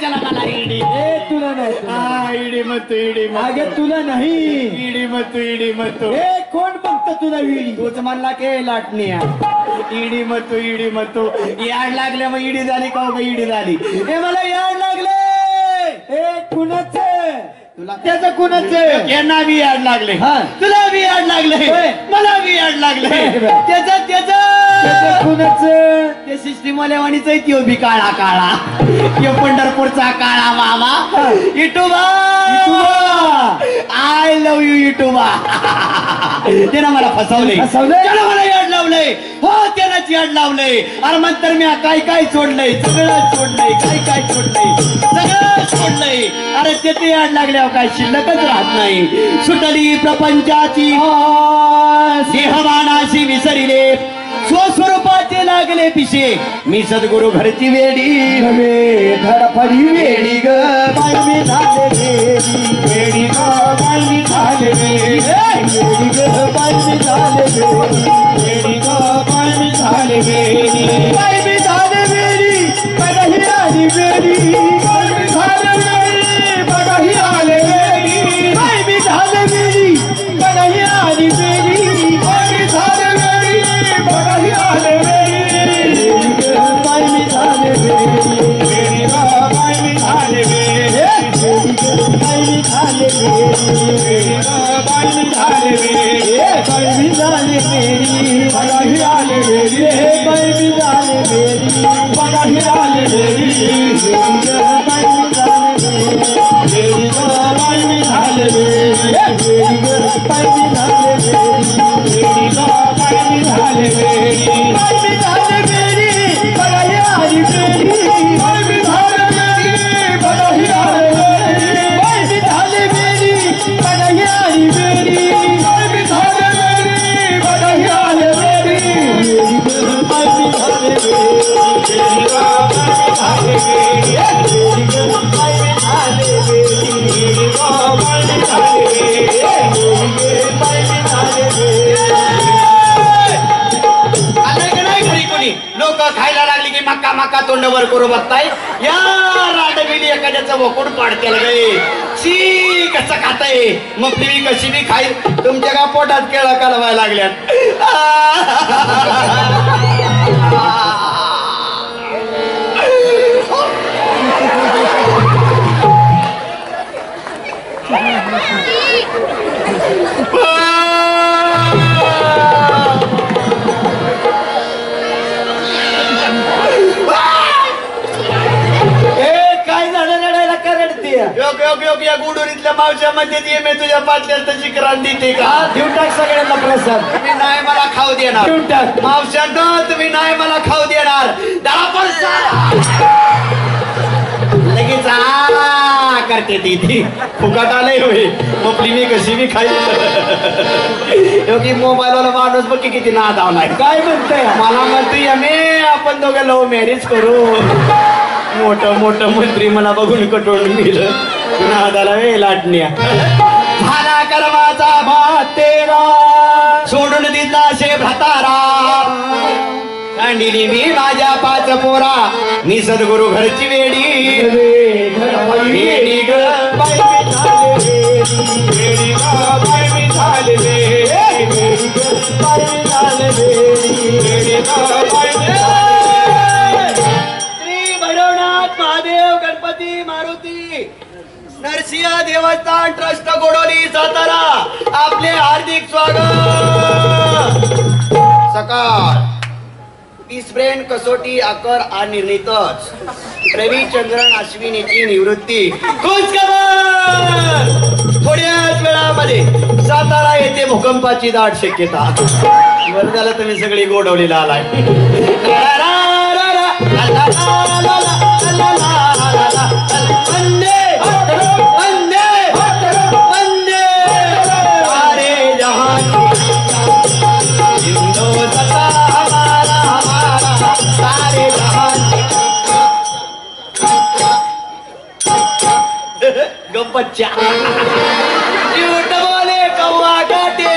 चला मला इडी ए तुला नाही इडी मत इडी अगे तुला नाही इडी मत इडी मत ए कोण बघत तुला विडी तूच म्हणला के लाटणी इडी मत इडी मत याड लागले मग इडी झाली का उगा इडी झाली हे मला याड लागले ए कुणाच तुला त्याचं कुणाच यांना बी याड लागले हा. तुला बी याड लागले होय. मला बी याड लागले बरं. त्याच कुणाच ते सिस्टीम वाणीच आहे त्यो बी काळा काळा त्यो पंढरपूरचा काळा मामा इटुबा आय लव्ह यू इटुबा त्यानं मला फसवलंय फसवलंय? त्यानं मला याड लावलंय हो त्यानंच याड लावलंय अरे नंतर मी काय काय सोडलंय सगळं सोडलंय काय सोडलंय सगळं सोडलंय अरे ते याड लागल्यावर काय शिल्लकच राहत नाही सुटली प्रपंचाची देहमानाशी विसरिले स्वस्वरूपाचे लागले पिशे मी सद्गुरु घरची वेडी धडपडी वेडी ग बाई झाले वेडी ग बाई झाले वेडी ग बाई झाले वेडी ग बाई झाले वेडी बाई झाले वेडी बघही आली वेडी बाई झाले वेडी बघही आले वेडी बाई झाले वेडी बघही आली वेडी बाई झाले वेडी बघही आले वेडी बाई झाले वेडी वेडी ग बाई झाले वेडी बाई झाले वेडी ग बाई झाले वेडी बाई झाले वेडी बघही आले वेडी बाई झाले वेडी बघही आले वेडी वेडी ग बाई झाले वेडी ग बाई झाले वेडी वेडी ग बाई झाले वेडी वेडी ग बाई झाले वेडी बाई झाले वेडी बघही आली वेडी बाई झाले वेडी बघही आले वेडी बाई झाले वेडी बघही आली वेडी बाई झाले वेडी बघही आले वेडी वेडी ग बाई झाले वेडी वेडी ग बाई झाले वेडी वेडी ग बाई झाले वेडी वेडी ग बाई झाले वेडी वेडी ग बाई झाले वेडी लोक खायला लागली की मक्का मक्का तोंडावर करू बघताय या राडबिडी एखाद्याचं वकूड पाडतेल गे शी कसं खाताय मग तुम्ही कशी बी खाईल तुमच्या का पोटात केळं कालवायला लागल्यात या गुडुरीतल्या मावच्या मध्ये ये मी तुझ्या पाटल्यात तशी क्रांती देते का देऊन टाक सगळ्यांना प्रसाद तुम्ही नाही मला खाऊ देणार देऊन टाक मावशांना तुम्ही नाही मला खाऊ देणार लगेच करते ती फुकट आलंय होय मपली मी कशी बी खाईल मोबाईल वाला माणूस बघ की किती नाद आलाय काय म्हणताय मला म्हणतोय आम्ही आपण दोघं लव्ह मॅरेज करू मोठं मंत्री मला बघून कटवून गेलं नादाला वे लाटण्या झाला कर्माचा भात तेरा सोडून दिला शे भतारा सांडिली मी माझ्या पाच पोरा मी सद्गुरु घरची वेडी वेडी ग बाई वेडी ग बाई झाले वेडी बाई झाले वेडी ग बाई श्री भैरवनाथ महादेव गणपती मारुती नरसिंह देवस्थान ट्रस्ट गोडोली सातारा आपले हार्दिक स्वागत सकाळ 30 ब्रेन कसोटी आकर आणि निर्णितच रविचंद्रन अश्विनीची निवृत्ती खुशखबर थोड्याच वेळामध्ये सातारा येथे भूकंपाची दाट शक्यता बरं झालं तुम्ही सगळी गोडवलीला आलाय गप्पच्चा झूठ बोले कौवा काटे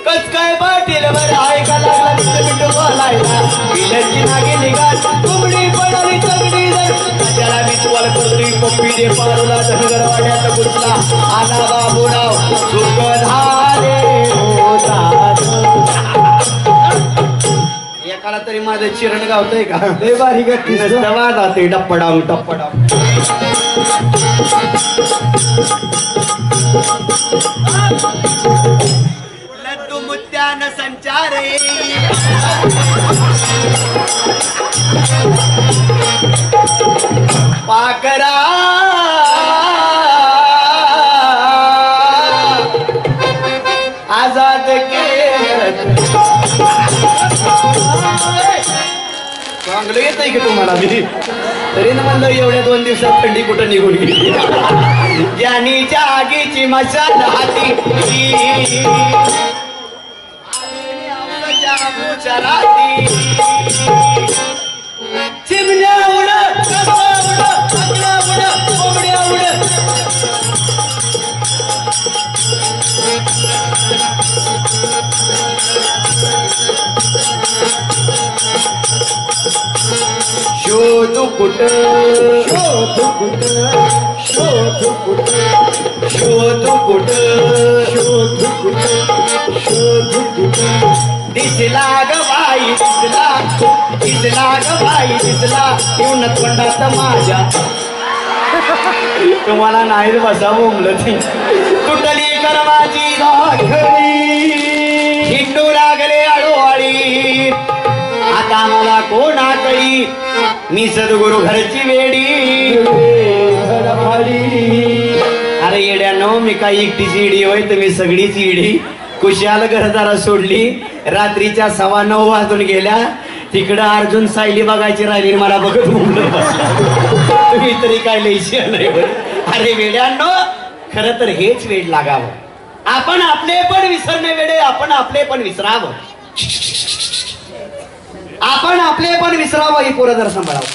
कस काय पाटील बरं ऐका लागला मिठू बोलायला विलची नागी निघाल कुंबडी पडाली तगडी त्याला मी वाल करतोय पप्पी दे पारूला धनगर वाड्यात घुसला आला बाबूराव सुख झाले एकाला तरी माझं चिरण गावतंय का लय भारी गट्टी दवा जाते टप्पडाव टप्पडाव लड्डू मुद्द्यान संचारे पाकरा आजाद के चांगलं येत आहे की तुम्हाला मी तरी ना म्हणलं एवढ्या 2 दिवसात थंडी कुठं निघून गेली ज्यानी जागीची मशाल हाती चिमण्या उड कोंबड्या उड शोधू कुठ शोधू कुठ शोधू कुठ शोधू कुठ शोधू कुठ शोधू कुठ दिसला ग बाई दिसला दिसला ग बाई दिसला येऊन तोंडात माझ्या तुम्हाला नाही बसा बोंबलं ते तुटली कर्माची राखणी हिंडू लागले आळोवाळी आता मला कोण आकळी मी सद्गुरु घरची वेडी अरे येड्यानो मी काही एकटीची इडी होय तुम्ही सगळीच इडी कुशाल घरदारा सोडली रात्रीच्या 9:15 वाजून गेल्या तिकडं अर्जुन सायली बघायची राहिली मला बघत बोललं तुम्ही तरी काय लयशी नाही बरं अरे वेड्यानो खरं तर हेच वेड लागावं आपण आपले पण विसरणे वेडे आपण आपले पण विसरावं आपण आपले पण विसरावं ही पोरं जर सांभाळावं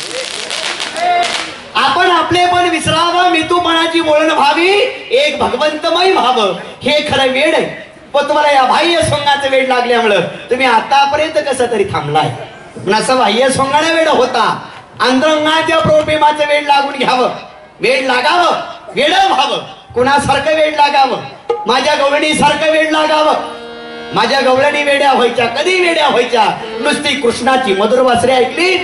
आपण आपले पण विसरावं मितूपणाची बोलण व्हावी एक भगवंतमय व्हावं हे खरं वेड आहे पण तुम्हाला या बाह्य सोंगाचं वेड लागल्यामुळं तुम्ही आतापर्यंत कसं तरी थांबलाय पण असं बाह्य सोंगाने वेड होता अंतरंगाच्या प्रेमाचं वेड लागून घ्यावं वेड लागावं वेड व्हावं कुणासारखं वेड लागावं माझ्या गवळणीसारखं वेड लागावं माझ्या गवळणी वेड्या व्हायच्या कधी वेड्या व्हायच्या नुसती कृष्णाची मधुर वासरे ऐकली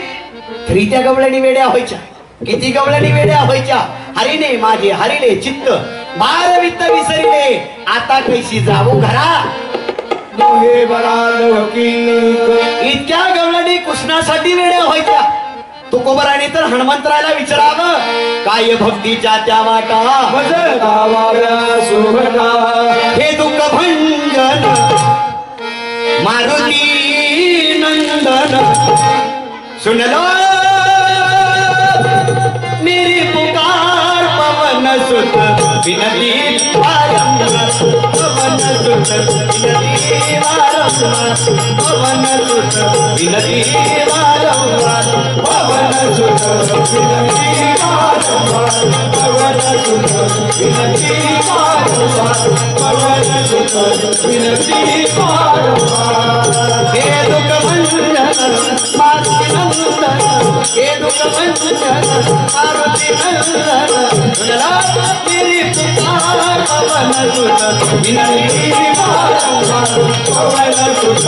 तरी त्या गवळणी वेड्या व्हायच्या किती गवळणी वेड्या व्हायच्या हरिने माझे हरिले चित्त बार वित्त विसरिले आता कैशी जाऊ घरा इतक्या गवळणी कृष्णासाठी वेड्या व्हायच्या तुकोबराने तर हनुमंतरायला विचारावं काय भक्तीच्या त्या वाटा हे दुःख भंजन मारुती नंदन सुन लो मेरी पुकार पवन सुत विनती बारंबार पवन सुत विनती बारंबार पवन सुत विनती बारंबार पवन सुत विनती बारंबार पवन सुत विनती बारंबार पवन सुत विनती बारंबार हे दुःख भंजन मारुती नंदन हे दुःख भंजन मारुती नंदन सुनला मेरी पुकार पवन सुत विनती बारंबार पवन सुत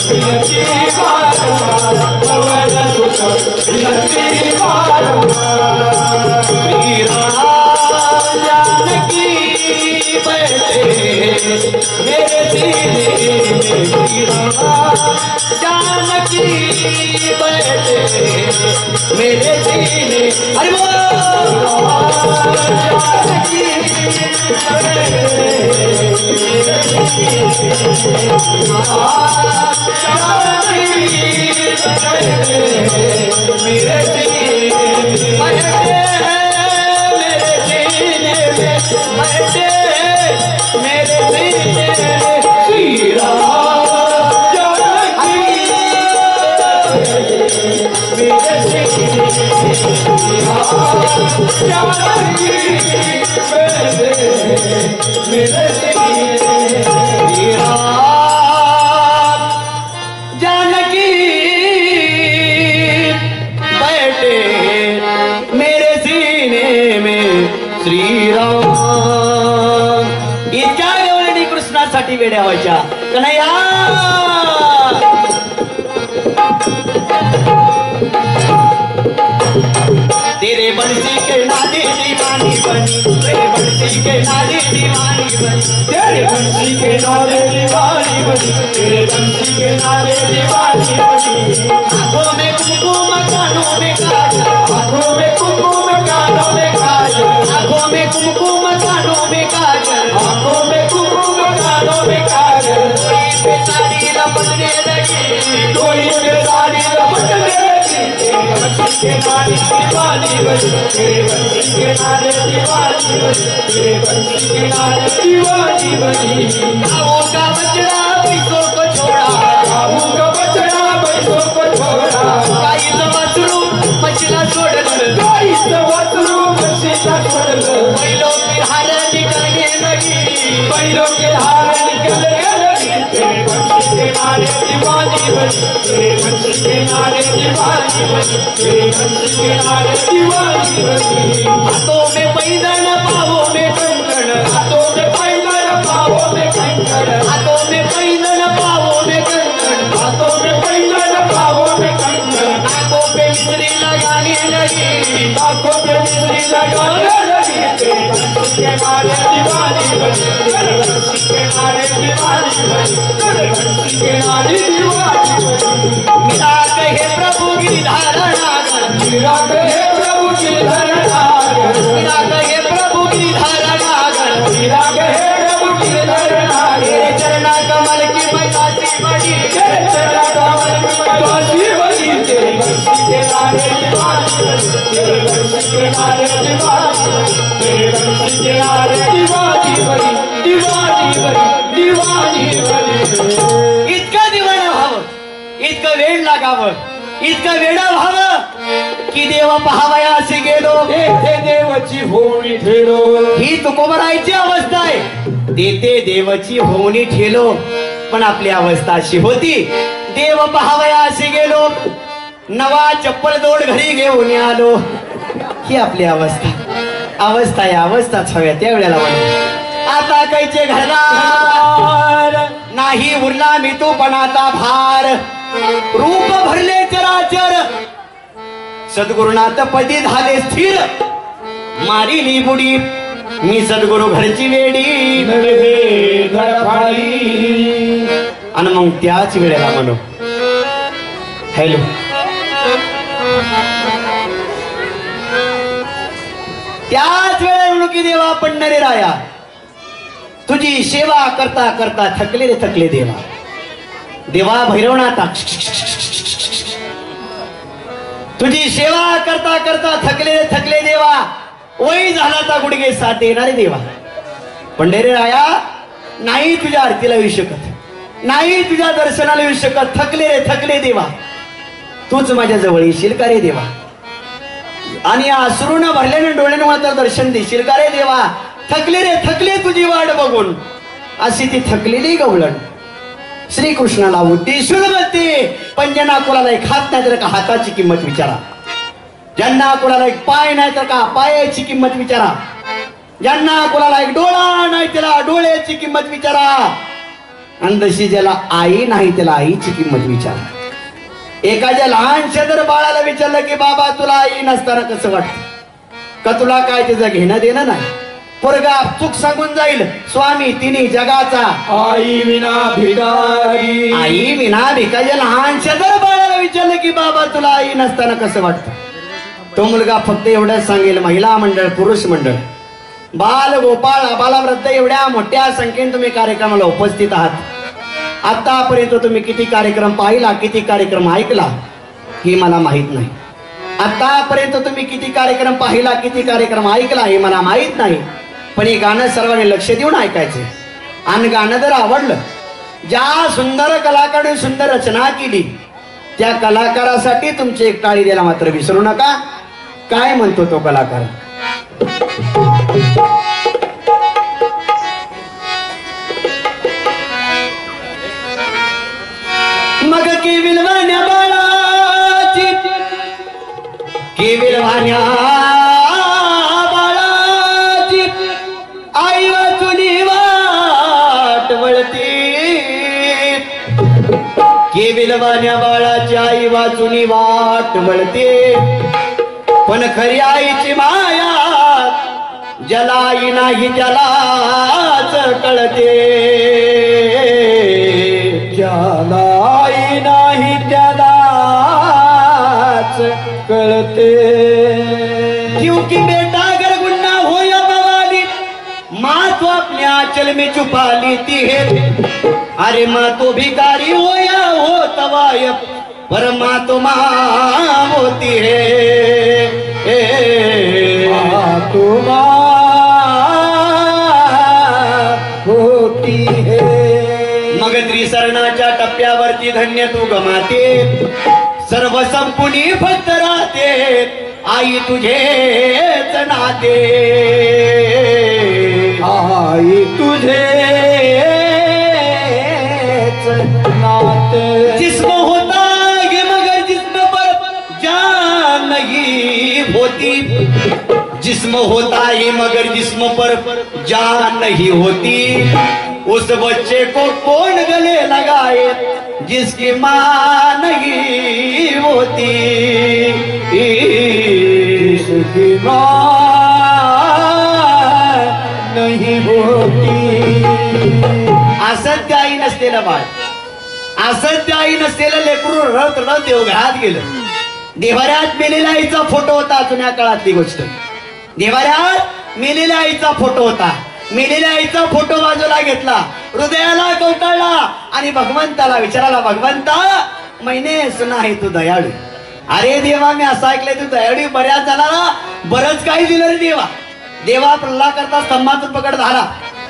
विनती बारंबार पवन सुत विनती बारंबार मीरा जानकी बैठे मेरे सीने में मीरा जानकी बैठे मेरे सीने अरे जानकी मेरे जानकी बैठे मेरे सीने श्रीराम. इतक्या गवळणी कृष्णासाठी वेड्या व्हायच्या कन्हैया. तेरे बंसी के नादे दीवानी बनी, तेरे बंसी के नादे दीवानी बनी, तेरे बंसी के नारे दीवानी बनी, तेरे बंसी के नारे दीवानी बनी. आंखों में कुमकुम कानों में काजल, आंखों में कुमकुम कानों में काजल, आंखों में कुमकुम कानों में काजल, आंखों में कुमकुम कानों में काजल. कोई पे साड़ी लपटने लगी, कोई बेदारी लपटने लगी. तेरे बंसी के नारे दीवानी बनी, तेरे बंसी के नारे दीवानी बनी, तेरे बंसी के नारे दीवानी बनी. गाँवों का बचड़ा पैसों को छोड़ा, गाँवों का बचड़ा पैसों को छोड़ा. गाई मछलू मछला छोड़ल, गाई सवतरू मछला छोड़ल. बैलों की हार निकलने लगी, बैलों के हार निकलने लगी. तेरे बंसी के नारे दीवानी बनी, तेरे बंसी के नारे दीवानी बनी, तेरे बंसी के नारे दीवानी बनी. हाथों में पैदल पावों में कंकड़, हाथों में पैदल पाँवों में कंकड़, हाथों में पैदल पावों में कंकड़, हाथों में पैदल पाँवों में कंकड़. आंखों पे मिश्री लगाने लगी, आंखों पे बिजली लगाने लगी. तेरे बंसी के नारे दीवानी बनी, तेरे बंसी के नारे दीवानी बनी, तेरे बंसी के नारे दीवानी बनी. मिला कहे प्रभु गिरधार नागर, मीरा कहे प्रभु गिरधर नागर, मिला कहे प्रभु गिरधार नागर, मीरा कहे प्रभु गिरधर नागर. तेरे चरणा कमल की मैदासी बड़ी, तेरे चरण कमल में बासी बनी, तेरे बंसी के नारे दीवानी बनी, तेरे बंसी के नारे दीवानी बनी, तेरे बंसी के नारे दीवानी बनी, दीवानी बनी, दीवानी बनी. इतकं दिवाणं व्हावं, इतकं वेळ लागावं, इतकं वेडं व्हावं की देव पहावयासी गेलो. तेथे देवाची होळी ठेलो, ही तुकोबरायची अवस्था आहे. तेथे देवाची होऊनी ठेलो, पण आपली अवस्था अशी होती. देव पहावयासी गेलो, नवा चप्पल दोड घरी घेऊन आलो. ही आपली अवस्था. अवस्था या अवस्थाच हव्या त्या वेळेला म्हणतो. आता कैचे घरदार नाही उरला मी तू पण आता भार. रूप भरले चराचर सद्गुरुनाथ पदी झाले स्थिर. मारिली बुडी मी सद्गुरु घरची वेडी. नडवे धडफाडी. आणि मग त्याच वेळेला म्हणू हॅलो त्याच वेळेला म्हणू की देवा पंढरी राया तुझी सेवा करता करता थकले रे थकले देवा. देवा भैरवनाथा तुझी सेवा करता करता थकले रे थकले देवा. वय झाला ता गुडघे साथ देणारे देवा. पंढरी राया नाही तुझ्या आरतीला येऊ शकत, नाही तुझ्या दर्शनाला येऊ शकत. थकले रे थकले देवा. तूच माझ्या जवळ येशील का रे देवा. आणि अश्रूनं भरल्याने डोळ्याने मात्र दर्शन देशील का रे देवा. थकले रे थकले तुझी वाट बघून. अशी ती थकलेली गवळण श्रीकृष्णाला उद्देशून म्हणते. पण ज्यांना कोणाला एक हात नाही तर का हाताची किंमत विचारा. ज्यांना कोणाला एक पाय नाही तर का पायाची किंमत विचारा. ज्यांना कोणाला एक डोळा नाही त्याला डोळ्याची किंमत विचारा. आणि जशी ज्याला आई नाही त्याला आईची किंमत विचारा. एखाद्या लहानशा जर बाळाला विचारलं की बाबा तुला आई नसताना कसं वाटतं का, तुला काय त्याचं घेणं देणं नाही. पोरगा चूक सांगून जाईल स्वामी तिन्ही जगाचा आई विना भिकारी. आई विना भिकाच्या लहानशा जर बाळाला विचारलं की बाबा तुला आई नसताना कसं वाटतं, तो मुलगा फक्त एवढंच सांगेल महिला मंडळ पुरुष मंडळ बाल गोपाळ आबालवृद्ध एवढ्या मोठ्या संख्येने तुम्ही कार्यक्रमाला उपस्थित आहात. आतापर्यंत तुम्ही किती कार्यक्रम पाहिला, किती कार्यक्रम ऐकला हे मला माहित नाही. आतापर्यंत तुम्ही किती कार्यक्रम पाहिला, किती कार्यक्रम ऐकला हे मला माहित नाही. पण हे गाणं सर्वांनी लक्ष देऊन ऐकायचे. आणि गाणं जर आवडलं, ज्या सुंदर कलाकाराने सुंदर रचना केली त्या कलाकारासाठी तुमची एक टाळी द्यायला मात्र विसरू नका. काय म्हणतो तो कलाकार. मग केविल वाण्या बाळाची, केविल वाण्या बाळाची लहान्या बाळाची आई वाचूनी वाट वळते, पण खरी आईची माया ज्याला आई नाही त्यालाच कळते, ज्याला आई नाही त्यालाच कळते। क्योंकि बेटा अगर गुन्हा हो या मवाली, माँ तो अपने आंचल में छुपा लेती है। अरे माँ तो भिखारी हो या हो तवायब, पर माँ तो माँ होती है। माँ तो माँ होती है। मग त्रिसरणाच्या टप्प्यावरती धन्य तू गमाते, सर्व संपुनी फक्त राहते आई तुझेच नाते, आई तुझेच नाते। जिस्म होता ये मगर जिस्म पर जान नहीं होती, जिस्म होता है मगर जिस्म पर जान नहीं होती। उस बच्चे को कौन गले लगाए जिसकी माँ नहीं होती, जिसकी माँ नहीं होती। असत्य आई नसलेलं बाळ, असत्य आई नसलेलं लेकरू रडत रडत देवघरात गेलं। देवाऱ्यात मेलेल्या आईचा फोटो होता, जुन्या काळातली गोष्ट। देवाऱ्यात मेलेल्या आईचा फोटो होता, मेलेल्या आईचा फोटो बाजूला घेतला, हृदयाला कवटाळला आणि भगवंताला विचारला, भगवंता मैंने सुना है तू दयाळू। अरे देवा मी असं ऐकलंय तू दयाळू, बऱ्याच जणाला बरंच काही दिलं रे देवा। देवा प्रल्हाद करता स्तंभातून पकड झाला,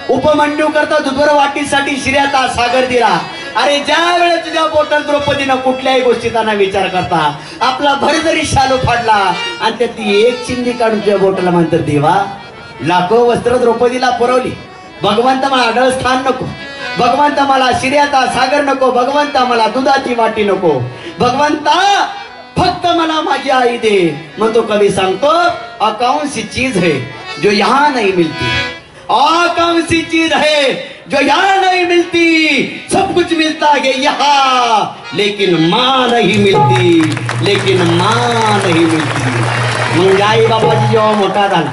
उपमंडू करता दुधवर वाटीसाठी शिर्याचा सागर दिला। अरे ज्या वेळेस तुझ्या बोटात द्रौपदीनं कुठल्याही गोष्टीचा न विचार करता आपला भर जरी शालू फाडला आणि त्यातली एक चिंदी काढून तुझ्या बोटाला म्हणतात देवा लाखो वस्त्र द्रौपदीला पुरवली, भगवंत मला अडळ स्थान नको, भगवंत मला शिर्याचा सागर नको, भगवंत मला दुधाची वाटी नको, भगवंता फक्त मला माझी आई दे। मग तो कवी सांगतो अकाउंट सी चीज है जो यहाँ नहीं मिलती, कौन सी चीज है जो यहाँ नहीं मिलती, सब कुछ मिलता है यहाँ लेकिन माँ नहीं मिलती, लेकिन माँ नहीं मिलती। मग आई बाबाजी जेव्हा मोठा झाला,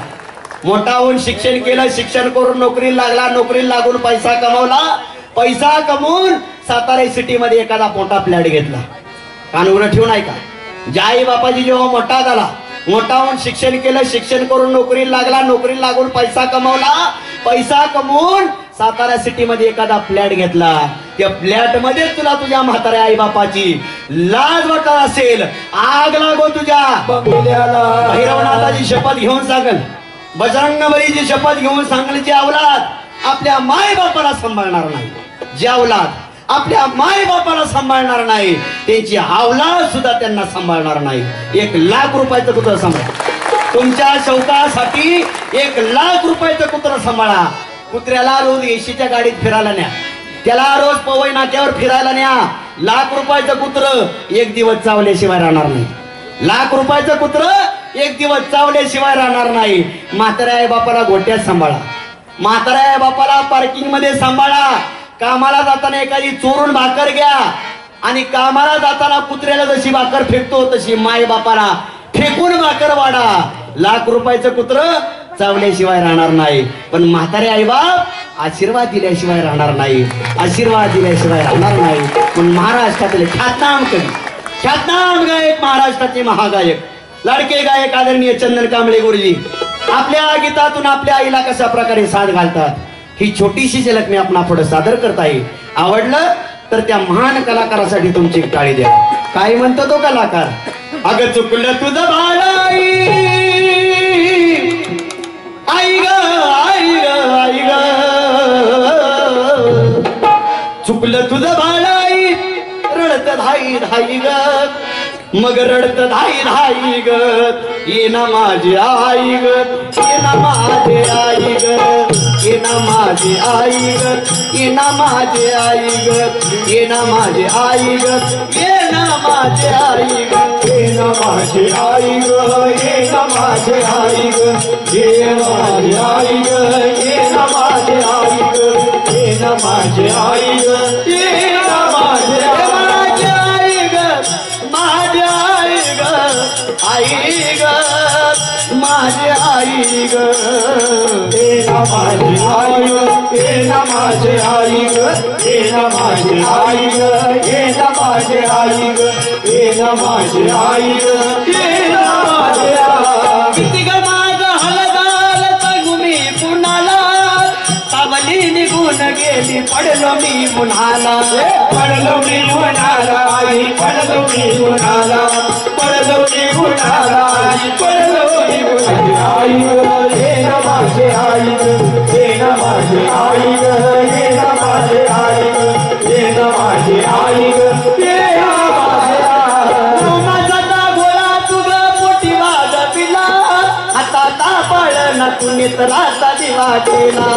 मोठा होऊन शिक्षण केलं, शिक्षण करून नोकरीला लागला, नोकरीला लागून पैसा कमवला, पैसा कमवून सातारा सिटी मध्ये एखादा मोठा फ्लॅट घेतला। कानूर ठेवून ऐका, आई बापाजी जेव्हा मोठा झाला, मोठा होऊन शिक्षण केलं, शिक्षण करून नोकरीला लागला, नोकरीला लागून पैसा कमवला, पैसा कमवून सातारा सिटी मध्ये एखादा फ्लॅट घेतला। त्या फ्लॅट मध्ये तुला तुझ्या म्हाताऱ्या आई बापाची लाज वाटत असेल, आग लागो तुझ्या बंगल्याला। भैरवनाथाची शपथ घेऊन सांगल, बजरंगबलीची शपथ घेऊन सांगल, जी औलाद आपल्या माय बापाला सांभाळणार नाही, जी औलाद आपल्या माय बापाला सांभाळणार नाही, त्यांची औलाद सुद्धा त्यांना सांभाळणार नाही। 1 लाख रुपयाचं कुत्र सांभाळ, तुमच्या शौकासाठी 1 लाख रुपयाचं कुत्र सांभाळा। कुत्र्याला रोज एसीच्या गाडीत फिरायला न्या, त्याला रोज पवई नाक्यावर फिरायला न्या। 1 लाख रुपयाचं कुत्र 1 दिवस चावल्याशिवाय राहणार नाही, 1 लाख रुपयाचं कुत्र 1 दिवस चावल्याशिवाय राहणार नाही। म्हाताऱ्या आई बापाला गोट्यात सांभाळा, म्हाताऱ्या आई बापाला पार्किंग मध्ये सांभाळा। कामाला जाताना एखादी चोरून भाकर घ्या आणि कामाला जाताना कुत्र्याला जशी भाकर फेकतो तशी माय बापाला फेकून भाकर वाढा। 1 लाख रुपयाचं कुत्र चावल्याशिवाय राहणार नाही, पण म्हातारे आई बाप आशीर्वाद दिल्याशिवाय राहणार नाही, आशीर्वाद दिल्याशिवाय राहणार नाही। पण महाराष्ट्रातले ख्यातनाम कवी, ख्यातनाम गायक, महाराष्ट्राचे महागायक, लाडके गायक आदरणीय चंदन कांबळे गुरुजी आपल्या गीतातून आपल्या आईला कशा प्रकारे साथ घालतात ही छोटीशी झलक मी आपणा पुढे सादर करत आहे। आवडलं तर त्या महान कलाकारासाठी तुमची टाळी द्या। काय म्हणतो तो कलाकार, अगं चुकलं तुझं बाळाई, आई ग आई ग आई ग, चुकलं तुझं बाळाई, रडत धाई धाई ग, मग रडत धाई धाई ग, ये ना माझी आई ग, ये ना माझी आई ग, ये ना माझी आई ग, ये ना माझी आई ग, ये ना माझी आई ग, ये ना माझी आई ग, ये ना माझी आई ग, ये ना माझी आई ग, ये ना माझी आई ग, ये ना माझी आई ग, ये ना माझी आई ग, ये ना माझी आई ग, माझी आई ग ये ना माझी आई ग ये ना माझी आई ग ये ना माझी आई ग ये ना माझी आई ग ये ना माझी आई ग ये ना माझी आई किती ग माझ हलदाल सांगू मी कुणाला सावली निघून गेली पडलो मी मुन्हाला पडलो मी गुणाला आई पडलो मी गुणाला पडलो मी गुणाला आई पडलो मी गुणाला आई ग ये ना माझी आई ग ये ना माझी आई ग ये ना माझी आई ग ये ना माझी आई ग ये ना माझी आई माझा गोळा तुझ पोटी वाज पिला हाताचा पळण तू नेत्राचा दिवा केला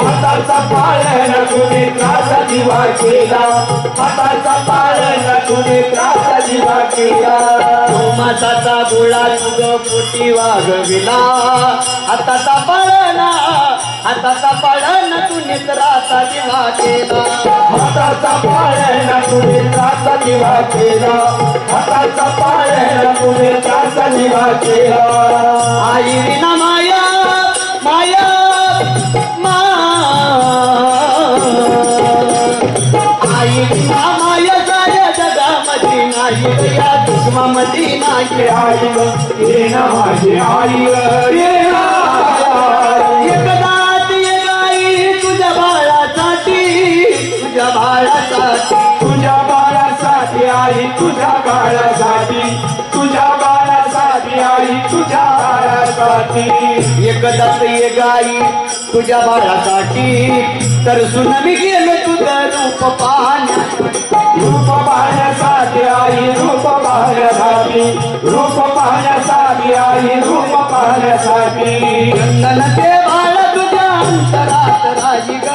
हाताचा पाळण तुने त्रासा दिवा केला हाताचा पाळण तुने त्रासा दिवा केला माझाचा गोळा तुझ पोटी वागविला हाताचा पळण तू नेत्राचा दिवा केला हाताचा पाळण तुने त्रासा दिवा केला हाताचा पाळण तुने त्रासा दिवा केला आई विना माया माया आई विना माया साऱ्या जगामध्ये नाही या दुश्मनामध्ये नाही आई ग ये ना माझी आई ग ये ना एकदाच एक आई तुझ्या बाळासाठी तुझ्या बाळासाठी तुझ्या बाळासाठी आई तुझ्या बाळासाठी तुझ्या बाळासाठी आई तुझ्या बाळासाठी एकदाच एक आई तुझ्या बाळासाठी तर सुन मी गेलो तुझं रूप पाहण्यासाठी रूप पाहण्यासाठी आई रूप पाहण्यासाठी रूप पाहण्यासाठी आई रूप पाहण्यासाठी नंदन ते बाळ तुझ्या अंतरात राही ग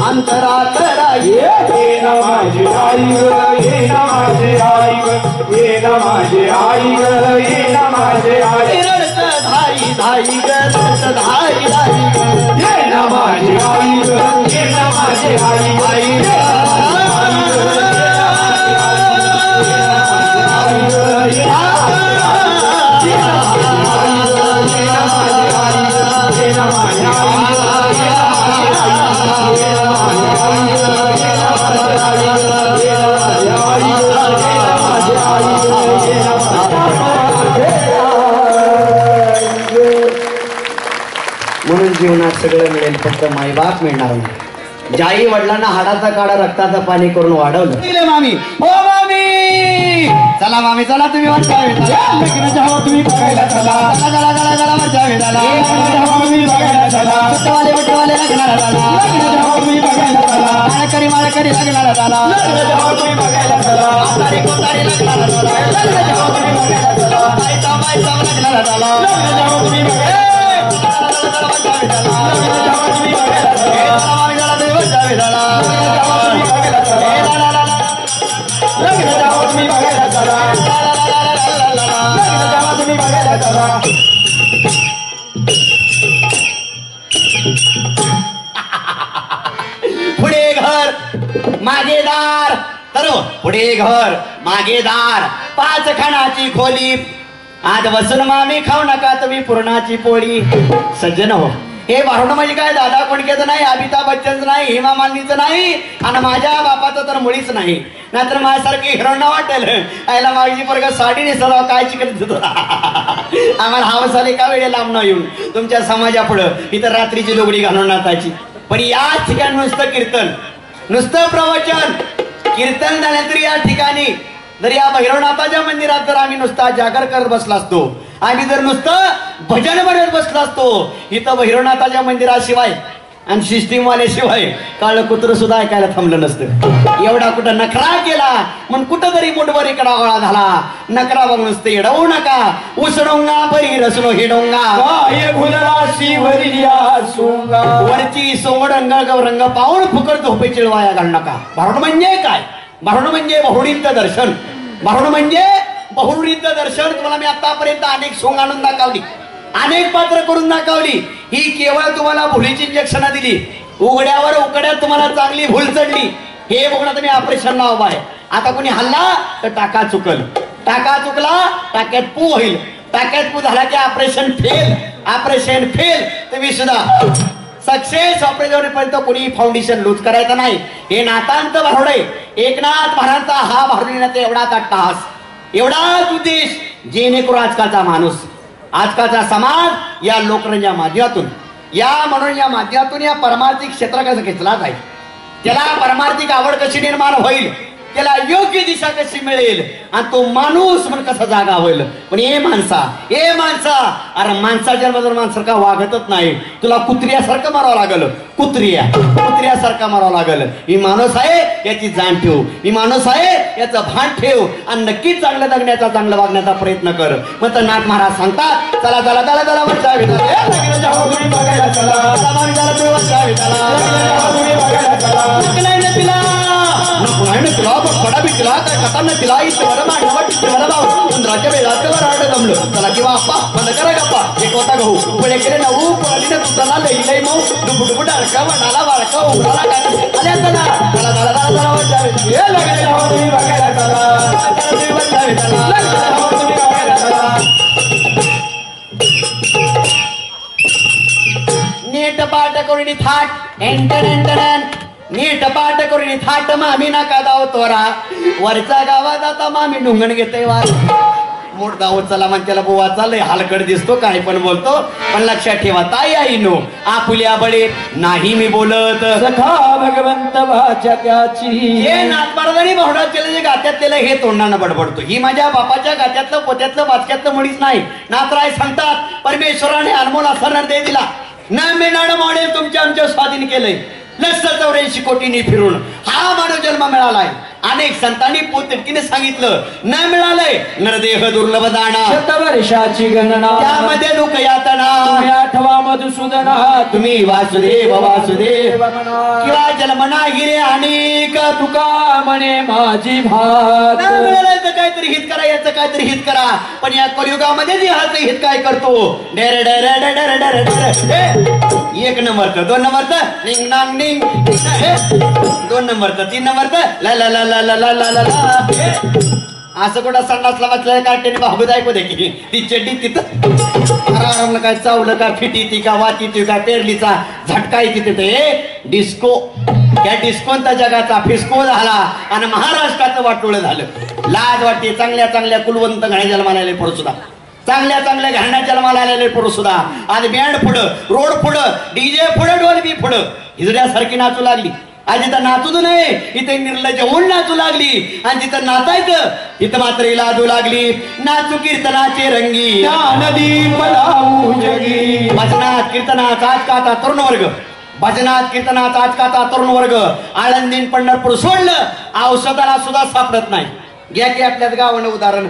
अंतरात राही ये ना माझी आई ग ये ना माझी आई ग ये ना माझी आई ग ये ना माझी आई रडत धाई धाई ग रडत धाई धाई ग ये ना माझी आई ग ये ना माझी आई आई म्हणून जीवनात सगळं मिळेल फक्त माईबाप मिळणार नाही ज्याही वडिलांना हाडाचा काढा रक्ताचं पाणी करून वाढवलं मामी हो मामी चला मामी चला तुम्ही लग्नाच्या हवा तुम्ही बघायला चला मोठेवाले लग्नाला झाला लग्नाच्या हवा तुम्ही बघायला चला माळकरी लग्नाला झाला लग्नाच्या हवा तुम्ही बघायला चला लग्नाला झाला लग्नाच्या हवा तुम्ही बघायला चला लग्नाला झाला लग्नाच्या हवा तुम्ही बघायला पुढे घर मागे दार तर पुढे घर मागे दार 5 खानाची खोली आज बसून मामी खाऊ नका तुम्ही पुरणाची पोळी सज्जन हो हे भारुड म्हणजे काय दादा कोणकेचं नाही अमिताभ बच्चनचं नाही हेमा मालिनीचं नाही आणि माझ्या बापाचं तर मुळीच नाही नाहीतर माझ्यासारखी हिरोण वाटेल आयला माझी पोरगा साडी नेसला काय शिकत होतो आम्हाला हवस आले का वेळे लांब न येऊन तुमच्या समाजापुढं इथं रात्रीची लुगडी घालून नाताची पण याच ठिकाणी नुसतं कीर्तन नुसतं प्रवचन कीर्तन झाल्यानंतर या ठिकाणी जर या भैरवनाथाच्या मंदिरात जर आम्ही नुसता जागर करत बसला असतो आम्ही जर नुसतं भजन म्हणत बसलो असतो इथं भैरवनाथाच्या मंदिराशिवाय आणि सिस्टीम वाल्याशिवाय काळ कुत्र सुद्धा ऐकायला थांबलं नसतं एवढा कुठं नखरा केला मग कुठं तरी मुठभर इकडा गोळा झाला नकरा बघ नुसतं येडवू नका उसडोंगा परी रसलो हिडोंगा वरची सोंगड रंग पाहून फुकट झोपे चिळवाया घालू नका भारुड म्हणजे काय भारुड म्हणजे बहुडींचं दर्शन भारुड म्हणजे बहुडींचं दर्शन तुम्हाला मी आतापर्यंत अनेक सोंग आणून दाखवली अनेक पात्र करून दाखवली ही केवळ तुम्हाला भुलीची इंजेक्शन दिली उघड्यावर उकड्यात तुम्हाला चांगली भूल चढली हे बघणं तुम्ही ऑपरेशन उभा आहे आता कोणी हल्ला तर टाका चुकल टाका चुकला टाक्यात पू होईल पॅकेज झाला की ऑपरेशन फेल. तुम्ही सुद्धा सक्सेस ऑपरेशन पर्यंत कोणी फाउंडेशन लूज करायचं नाही. हे नातांत भारुड आहे. एकनाथ महाराजांचा हा भारुडीनाथ एवढाच अट्टहास, एवढाच उद्देश, जेणेकरून आजकालचा माणूस, आजकालचा समाज या लोकरंजच्या माध्यमातून, या मनोरंजनाच्या माध्यमातून या परमार्थिक क्षेत्र कसं घेतला जाईल, त्याला परमार्थिक आवड कशी निर्माण होईल, त्याला योग्य दिशा कशी मिळेल आणि तो माणूस म्हणून कसा जागा होईल. पण ए माणसा अरे माणसा जन्मजर माणसारखा वागतच नाही. तुला कुत्र्यासारखं मारावं लागल, कुत्र्यासारखा मारावं लागल. ही माणूस आहे याची जाण ठेव, ही माणूस आहे याचं भान ठेव आणि नक्कीच चांगलं जगण्याचा, चांगलं वागण्याचा प्रयत्न कर. मग तर नाथ महाराज सांगतात चला चला चला चला चला किंवा अप्पा बंद करा गप्पा एक होता गहू पडेकडे नऊ पडीने तुझा लई मऊ डुबुडुबु डाळका वडाला वाळका उघडाला काय आल्या चला चला चला चला चला वाचावे हे लागले तुम्ही बघायला चला तुम्ही वाचावे चला तुम्ही बघायला चला. नीट पाठ करून थाट एंटन नीट पाठ करून थाट मामी नका जाऊ तोरा वरच्या गावात आता मामी ढुंगण घेते वार मोठ दावत चला म्हण त्याला बुवा चालय हलकड दिसतो काय पण बोलतो. पण लक्षात ठेवा ताई आई नो आपुल्या बळे नाही मी बोलत सखा भगवंत वाच्याची. हे नाथमार्गाने भावडात केलं जे गात्यात त्याला हे तोंडानं बडबडतो. ही माझ्या बापाच्या गात्यातलं पोत्यातलं बाचक्यातलं मुळीच नाही. नाथराय सांगतात परमेश्वराने अनमोल असा निर्णय दिला, न मिळणारं मॉडेल तुमच्या आमच्या स्वाधीन केलंय. 84 कोटींनी फिरून हा मानव जन्म मिळालाय. अनेक संतांनी पोतटिकीने सांगितलं न मिळालंय नरदेह दुर्लभ दाणा, शतवर्षाची गणना त्यामध्ये लोक यातना. तुम्ही आठवा मधुसूदन तुम्ही वासुदेव वासुदेव किंवा जन्मना गिरे अनेक तुका म्हणे माझी भात. न मिळालं काहीतरी हित करा, याचं काहीतरी हित करा. पण या कलियुगामध्ये देहाचं हित काय करतो, der der der der der एक नंबरचं, 2 नंबरचं निंग नांग निंग, 2 नंबरचं, 3 नंबरचं ला ला ला ला ला ला ला ला. असं कुठं संडासला बसल्या काट्याने भागूत ऐकू दे की ती चड्डी तिथं काय चावलं का फिटी ती का वाती ती का पेरलीचा झटका तिथे ते डिस्को. त्या डिस्कोंचा जगाचा फिस्को झाला आणि महाराष्ट्राचं वाटोळं झालं. लाज वाटते चांगल्या चांगल्या कुलवंत घाण्या जन्माला आले पुढे सुद्धा, चांगल्या चांगल्या घाण्या जन्माला आलेले पुढे सुद्धा आज बँड पुढं, रोड पुढं, डीजे पुढं, डोलबी पुढं हिजड्यासारखी नाचू लागली. आज इथं नाचूच नाही, इथे निर्लज्ज होऊन नाचू लागली. आणि जिथं नाचायचं तिथं मात्र लाजू लागली. नाचू कीर्तनाचे रंगी नदी पलाऊ जगी. भजनात कीर्तनात आजकाचा तरुण वर्ग, भजनात कीर्तनात आजकाचा तरुण वर्ग आळंदीन पंढरपूर सोडलं औषधाला सुद्धा सापडत नाही. घ्या की आपल्याच गावानं उदाहरण,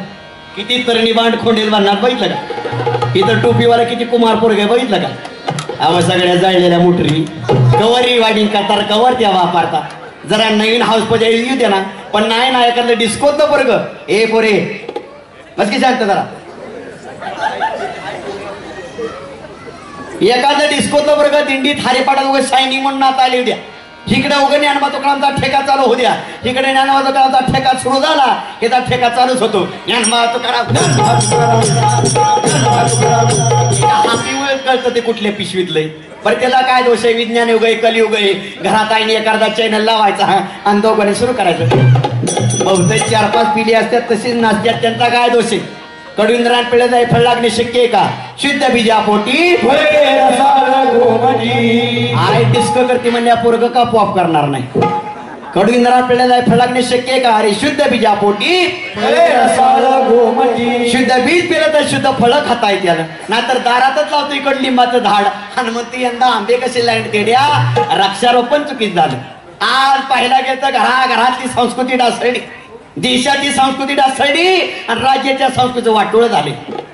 किती तरणी बांड खोंडेल बांधणार बघितलं का, इथं टोपीवाला किती कुमार पोरगे बघितलं का. अव सगळ्या जाळलेल्या मोटरी कवरी वाढीन करतात, कवर त्या वापरता. जरा नवीन हाऊस पजा येऊ दे ना, पण नाही ना एखादं डिस्को तर बरं ग ए पोरे बस की सांगतं जरा एखादं डिस्को तर बरं ग दिंडीत हारेपाडात उगा शायनिंग म्हणून नात आली उद्या. इकडे उगा ज्ञानोबा तुकारामचा ठेका चालू होऊ द्या, इकडे ज्ञानोबा तुकारामचा ठेका सुरू झाला, याचा ठेका चालूच होतो. ज्ञानोबा तुकाराम कळतं ते कुठल्या पिशवीतलंय. बरं त्याला काय दोष आहे, विज्ञान युग आहे, कलियुग आहे. घरात आईने एखादा चॅनल लावायचा आणि दोघांनी सुरू करायचं. बहुतेक 4-5 पिढी असतात तशीच नाचत्यात, त्यांचा काय दोष आहे. कडविंद्रान पिढ्या जाय फळ लागणे शक्य आहे का, शुद्ध बीजापोटी आय डिस्को करते म्हणजे पोरग का पॉप करणार नाही. कडविंद्रान पिढ्या जाय फळ लागणे शक्य आहे का, अरे शुद्ध बीजापोटी शुद्ध बीज पिलं तर शुद्ध फळं खाता येते. नाहीतर दारातच लावतो इकड लिंबाचं झाड आणि मग ती यंदा आंबे कसे लाईन तेड्या वृक्षारोपण चुकीच झालं. आज पाहिला गेलं तर घराघरातली संस्कृती डासळली, देशाची संस्कृती डासळली आणि राज्याच्या संस्कृतीचं वाटोळं झाले.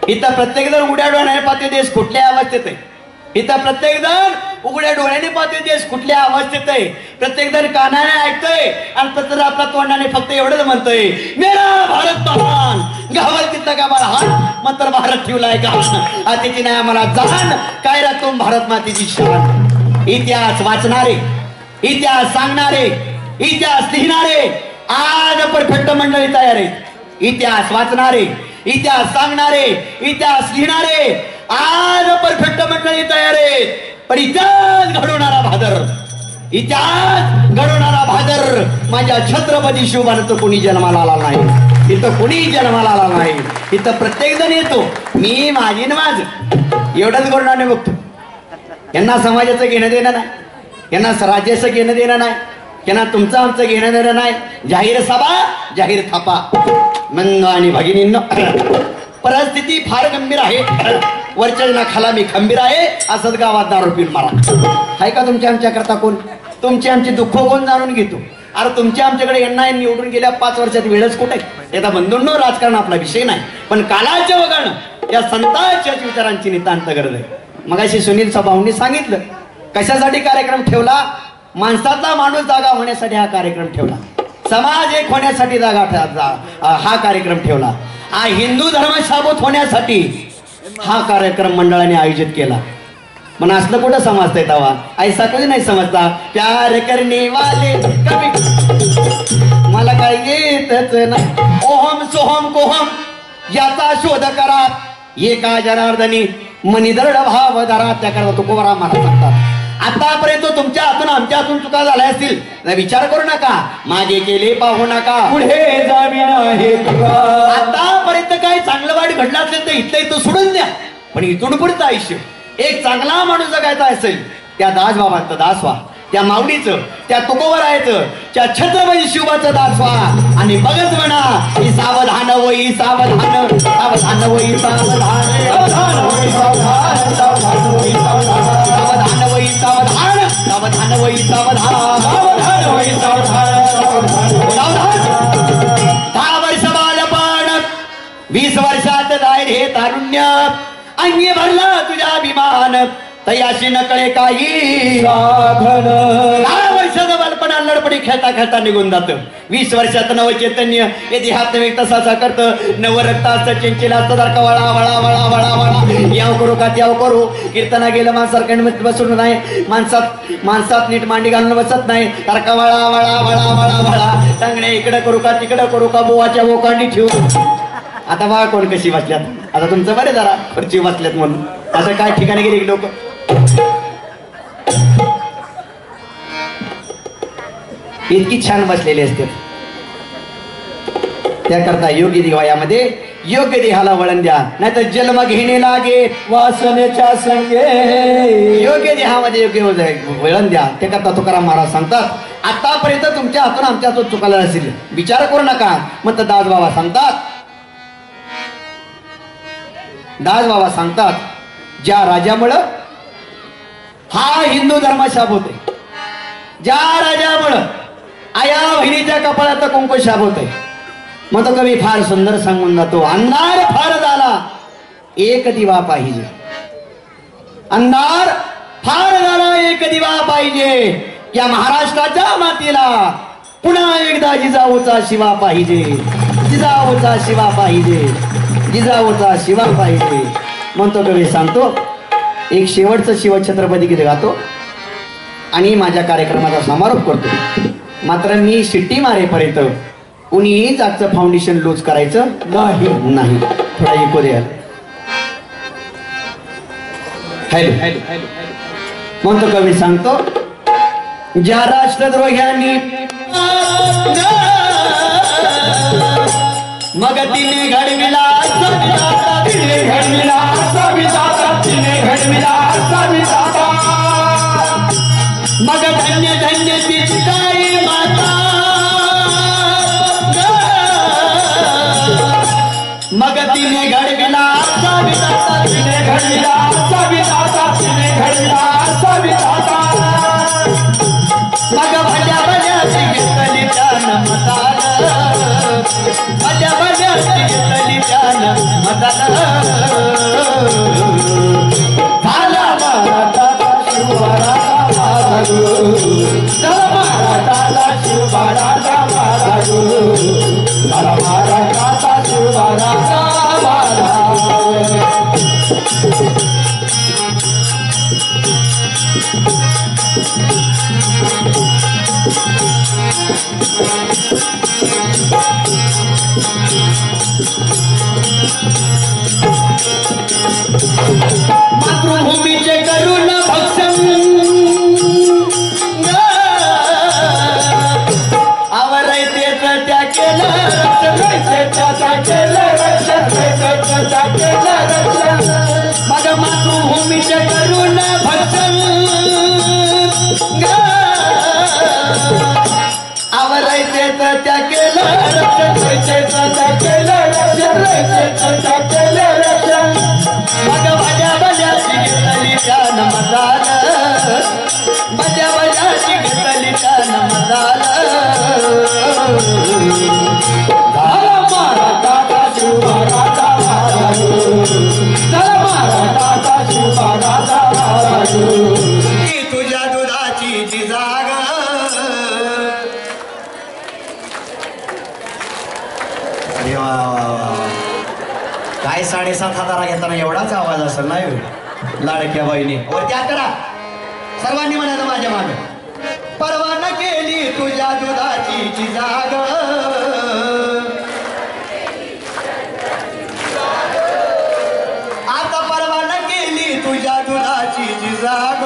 इथं प्रत्येक जण उड्या डोळ्याने पाहते देश कुठल्या अवस्थेत आहे. इथं प्रत्येक जण उघड्या डोळ्याने पाहते देश कुठल्या अवस्थेत आहे. प्रत्येक जण कानाने ऐकतोय आणि प्रत्येक आपल्या तोंडाने फक्त एवढंच म्हणतोय मेरा भारत महान. गावात तिथं का मला हात मात्र भारत ठेवलाय का आतीची नाही आम्हाला जाण काय राखतो भारत मातेची शान. इतिहास वाचणारे, इतिहास सांगणारे, इतिहास लिहिणारे आज परफेक्ट मंडळी तयार आहे. इतिहास वाचणारे, इतिहास सांगणारे, इतिहास लिहिणारे आज परफेक्ट मंडळी तयार आहे. पण इतिहास घडवणारा भादर, इतिहास घडवणारा भादर माझ्या छत्रपती शिवबांचं कोणी जन्माला आला नाही. इथं कोणी जन्माला आला नाही. इथं प्रत्येक जण येतो, मी माझी न माझ एवढंच गोडणाने बघतो. यांना समाजाचं घेणं देणं नाही, यांना राज्याचं घेणं देणं नाही, यांना तुमचं आमचं घेणं देणं नाही. जाहीर सभा, जाहीर थापा. मंद आणि भगिनींनो, परिस्थिती फार गंभीर आहे. वरच्या नाखाला मी खंबीर आहे. असंच गावात दारू पिऊन मारा. आहे का तुमच्या आमच्या करता कोण? तुमची आमची दुःख कोण जाणून घेतो? अरे तुमच्या आमच्याकडे यांना निवडून गेल्या 5 वर्षात वेळच कुठे? एकदा बंधूंनो, राजकारण आपला विषय नाही, पण कालाच्या वगळणं या संतांच्या विचारांची नितांत गरज आहे. मगाशी सुनील सभाऊंनी सांगितलं कशासाठी कार्यक्रम ठेवला. माणसाचा माणूस जागा होण्यासाठी हा कार्यक्रम ठेवला. समाज एक होण्यासाठी हा कार्यक्रम ठेवला. हा हिंदू धर्म शाबूत होण्यासाठी हा कार्यक्रम मंडळाने आयोजित केला. पण असलं कुठं समजतंय तवा? ऐसा कधी नाही समजता. प्यार करणे वाले कभी मला काय येतच नाही. ओहम सोहम कोहम याचा शोध करा. एका जनार्दनी मनिदरड भाव धरा. त्या करता तुकोबरा महाराज सांगतात, आतापर्यंत तुमच्या हातून आमच्या हातून चुका झाल्या असतील तर विचार करू नका, मागे केले पाहू नका, पुढे जावी नाही. आतापर्यंत काही चांगलं वाईट घडलं असेल तर इथलं इथं सोडून द्या. पण इथून पुढचं आयुष्य एक चांगला माणूस जगायचा असेल त्या दासबाबांचं दास व्हा, त्या माऊलीचं, त्या तुकोबरायचं, त्या छत्रपती शिवाचं दास व्हा. आणि बघत म्हणा ही सावधान वही सावधान, सावधान वही सावधान, सावधान वही सावधान, सावधान वही सावधान, सावधान वही सावधान, सावधान वही सावधान, सावधान वही सावधान, सावधान. 10 वर्ष बालपण, 20 वर्षात जाय हे तारुण्य, अंगी भरला तुझ्या अभिमान, तयाशी नकळे काही साधन. 10 वर्षाचं बालपण लडपडी खेळता खेळता निघून जातं. 20 वर्षात नव चैतन्य यदि हात नवे तसाचा करतं. नव रक्त असतं, चंचल असतं, सारखा वळा वळा वळा वळा वळा. याव करू का त्याव करू. कीर्तना गेलं माणसारखं बसून नाही, माणसात नीट मांडी घालून बसत नाही. सारखा वळा वळा वळा वळा वळा. टांगणे इकडं करू का तिकडं करू का, बोवाच्या बोकांडी ठेवू. आता बघा कोण कशी बसल्यात. आता तुमचं बरे जरा खुर्ची बसल्यात म्हणून. आता काय ठिकाणी गेली लोक. इतकी छान बसलेली असते. त्याकरता योग्य दिवायामध्ये योग्य देहाला वळण द्या, नाहीतर जन्म घेणे लागे वासनेच्या संगे. योग्य देहामध्ये योग्य वळण द्या. त्याकरता तुकाराम महाराज सांगतात, आतापर्यंत तुमच्या हातून आमच्या हातून चुकाला असेल विचार करू नका. मग दासबाबा सांगतात, दासबाबा सांगतात ज्या राजामुळं हा हिंदू धर्म शाप होते, ज्या राजामुळं आया बहिणीच्या कपाळात कुंकू शाप होते. मग तो कवी फार सुंदर सांगून जातो, अंधार फार झाला एक दिवा पाहिजे. अंधार फार झाला एक दिवा पाहिजे. या महाराष्ट्राच्या मातीला पुन्हा एकदा जिजाऊचा शिवा पाहिजे. जिजाऊचा शिवा पाहिजे. जिजाऊचा शिवा पाहिजे. म्हणतो कवी सांगतो, एक शेवटचं शिवछत्रपती गीत गातो आणि माझ्या कार्यक्रमाचा समारोप करतो. मात्र मी शिट्टी मारेपर्यंत कुणीही जागचं फाउंडेशन लूज करायचं नाही. थोडा इको द्या. हॅलो. म्हणतो कवी सांगतो, ज्या राष्ट्रद्रोह्यांनी मग तिने घडविला तिने घडविला तिने घडविला मग धन्य धन्य चित्ताई माता. मग तिने घडविला तिने घडविला तिने घडविला मग भल्या भल्याची घेतली त्यानं मताला. भल्या भल्याची घेतली त्यानं मताला. झाला मराठाचा शिवबाळाचा माझा गुरु. मराठाला शिवबाळाचा माझा गुरु. मला महाराष्ट्राचा शिवबाळाचा माझा भजा भजाची घेतली त्यान मजाल भजा भजाची घेतली त्यान मजाल तुझ्या दुधाची जी जाग अरे वा वा वा काय 7,500 घेताना एवढाच आवाज असेल नाही लाडक्या बाईने वर त्या करा सर्वांनी म्हणायचं माझ्या मागे परवाना केली तुझ्या दुधाची जी जाग आता परवाना केली तुझ्या दुधाची जी जाग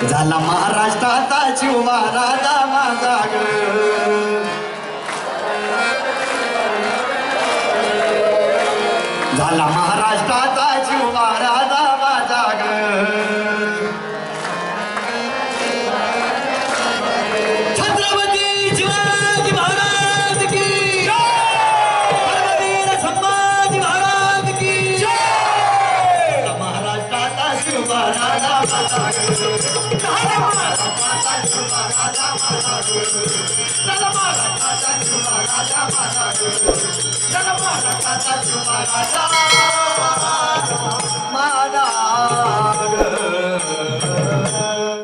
झाला महाराष्ट्राचा शिवा राजा माझा ग झाला महाराष्ट्राचा शिवा राजा माझा ग छत्रपती शिवाजी महाराज की परमवीर संभाजी महाराज की महाराष्ट्राचा शिवा राजा माझा ग माना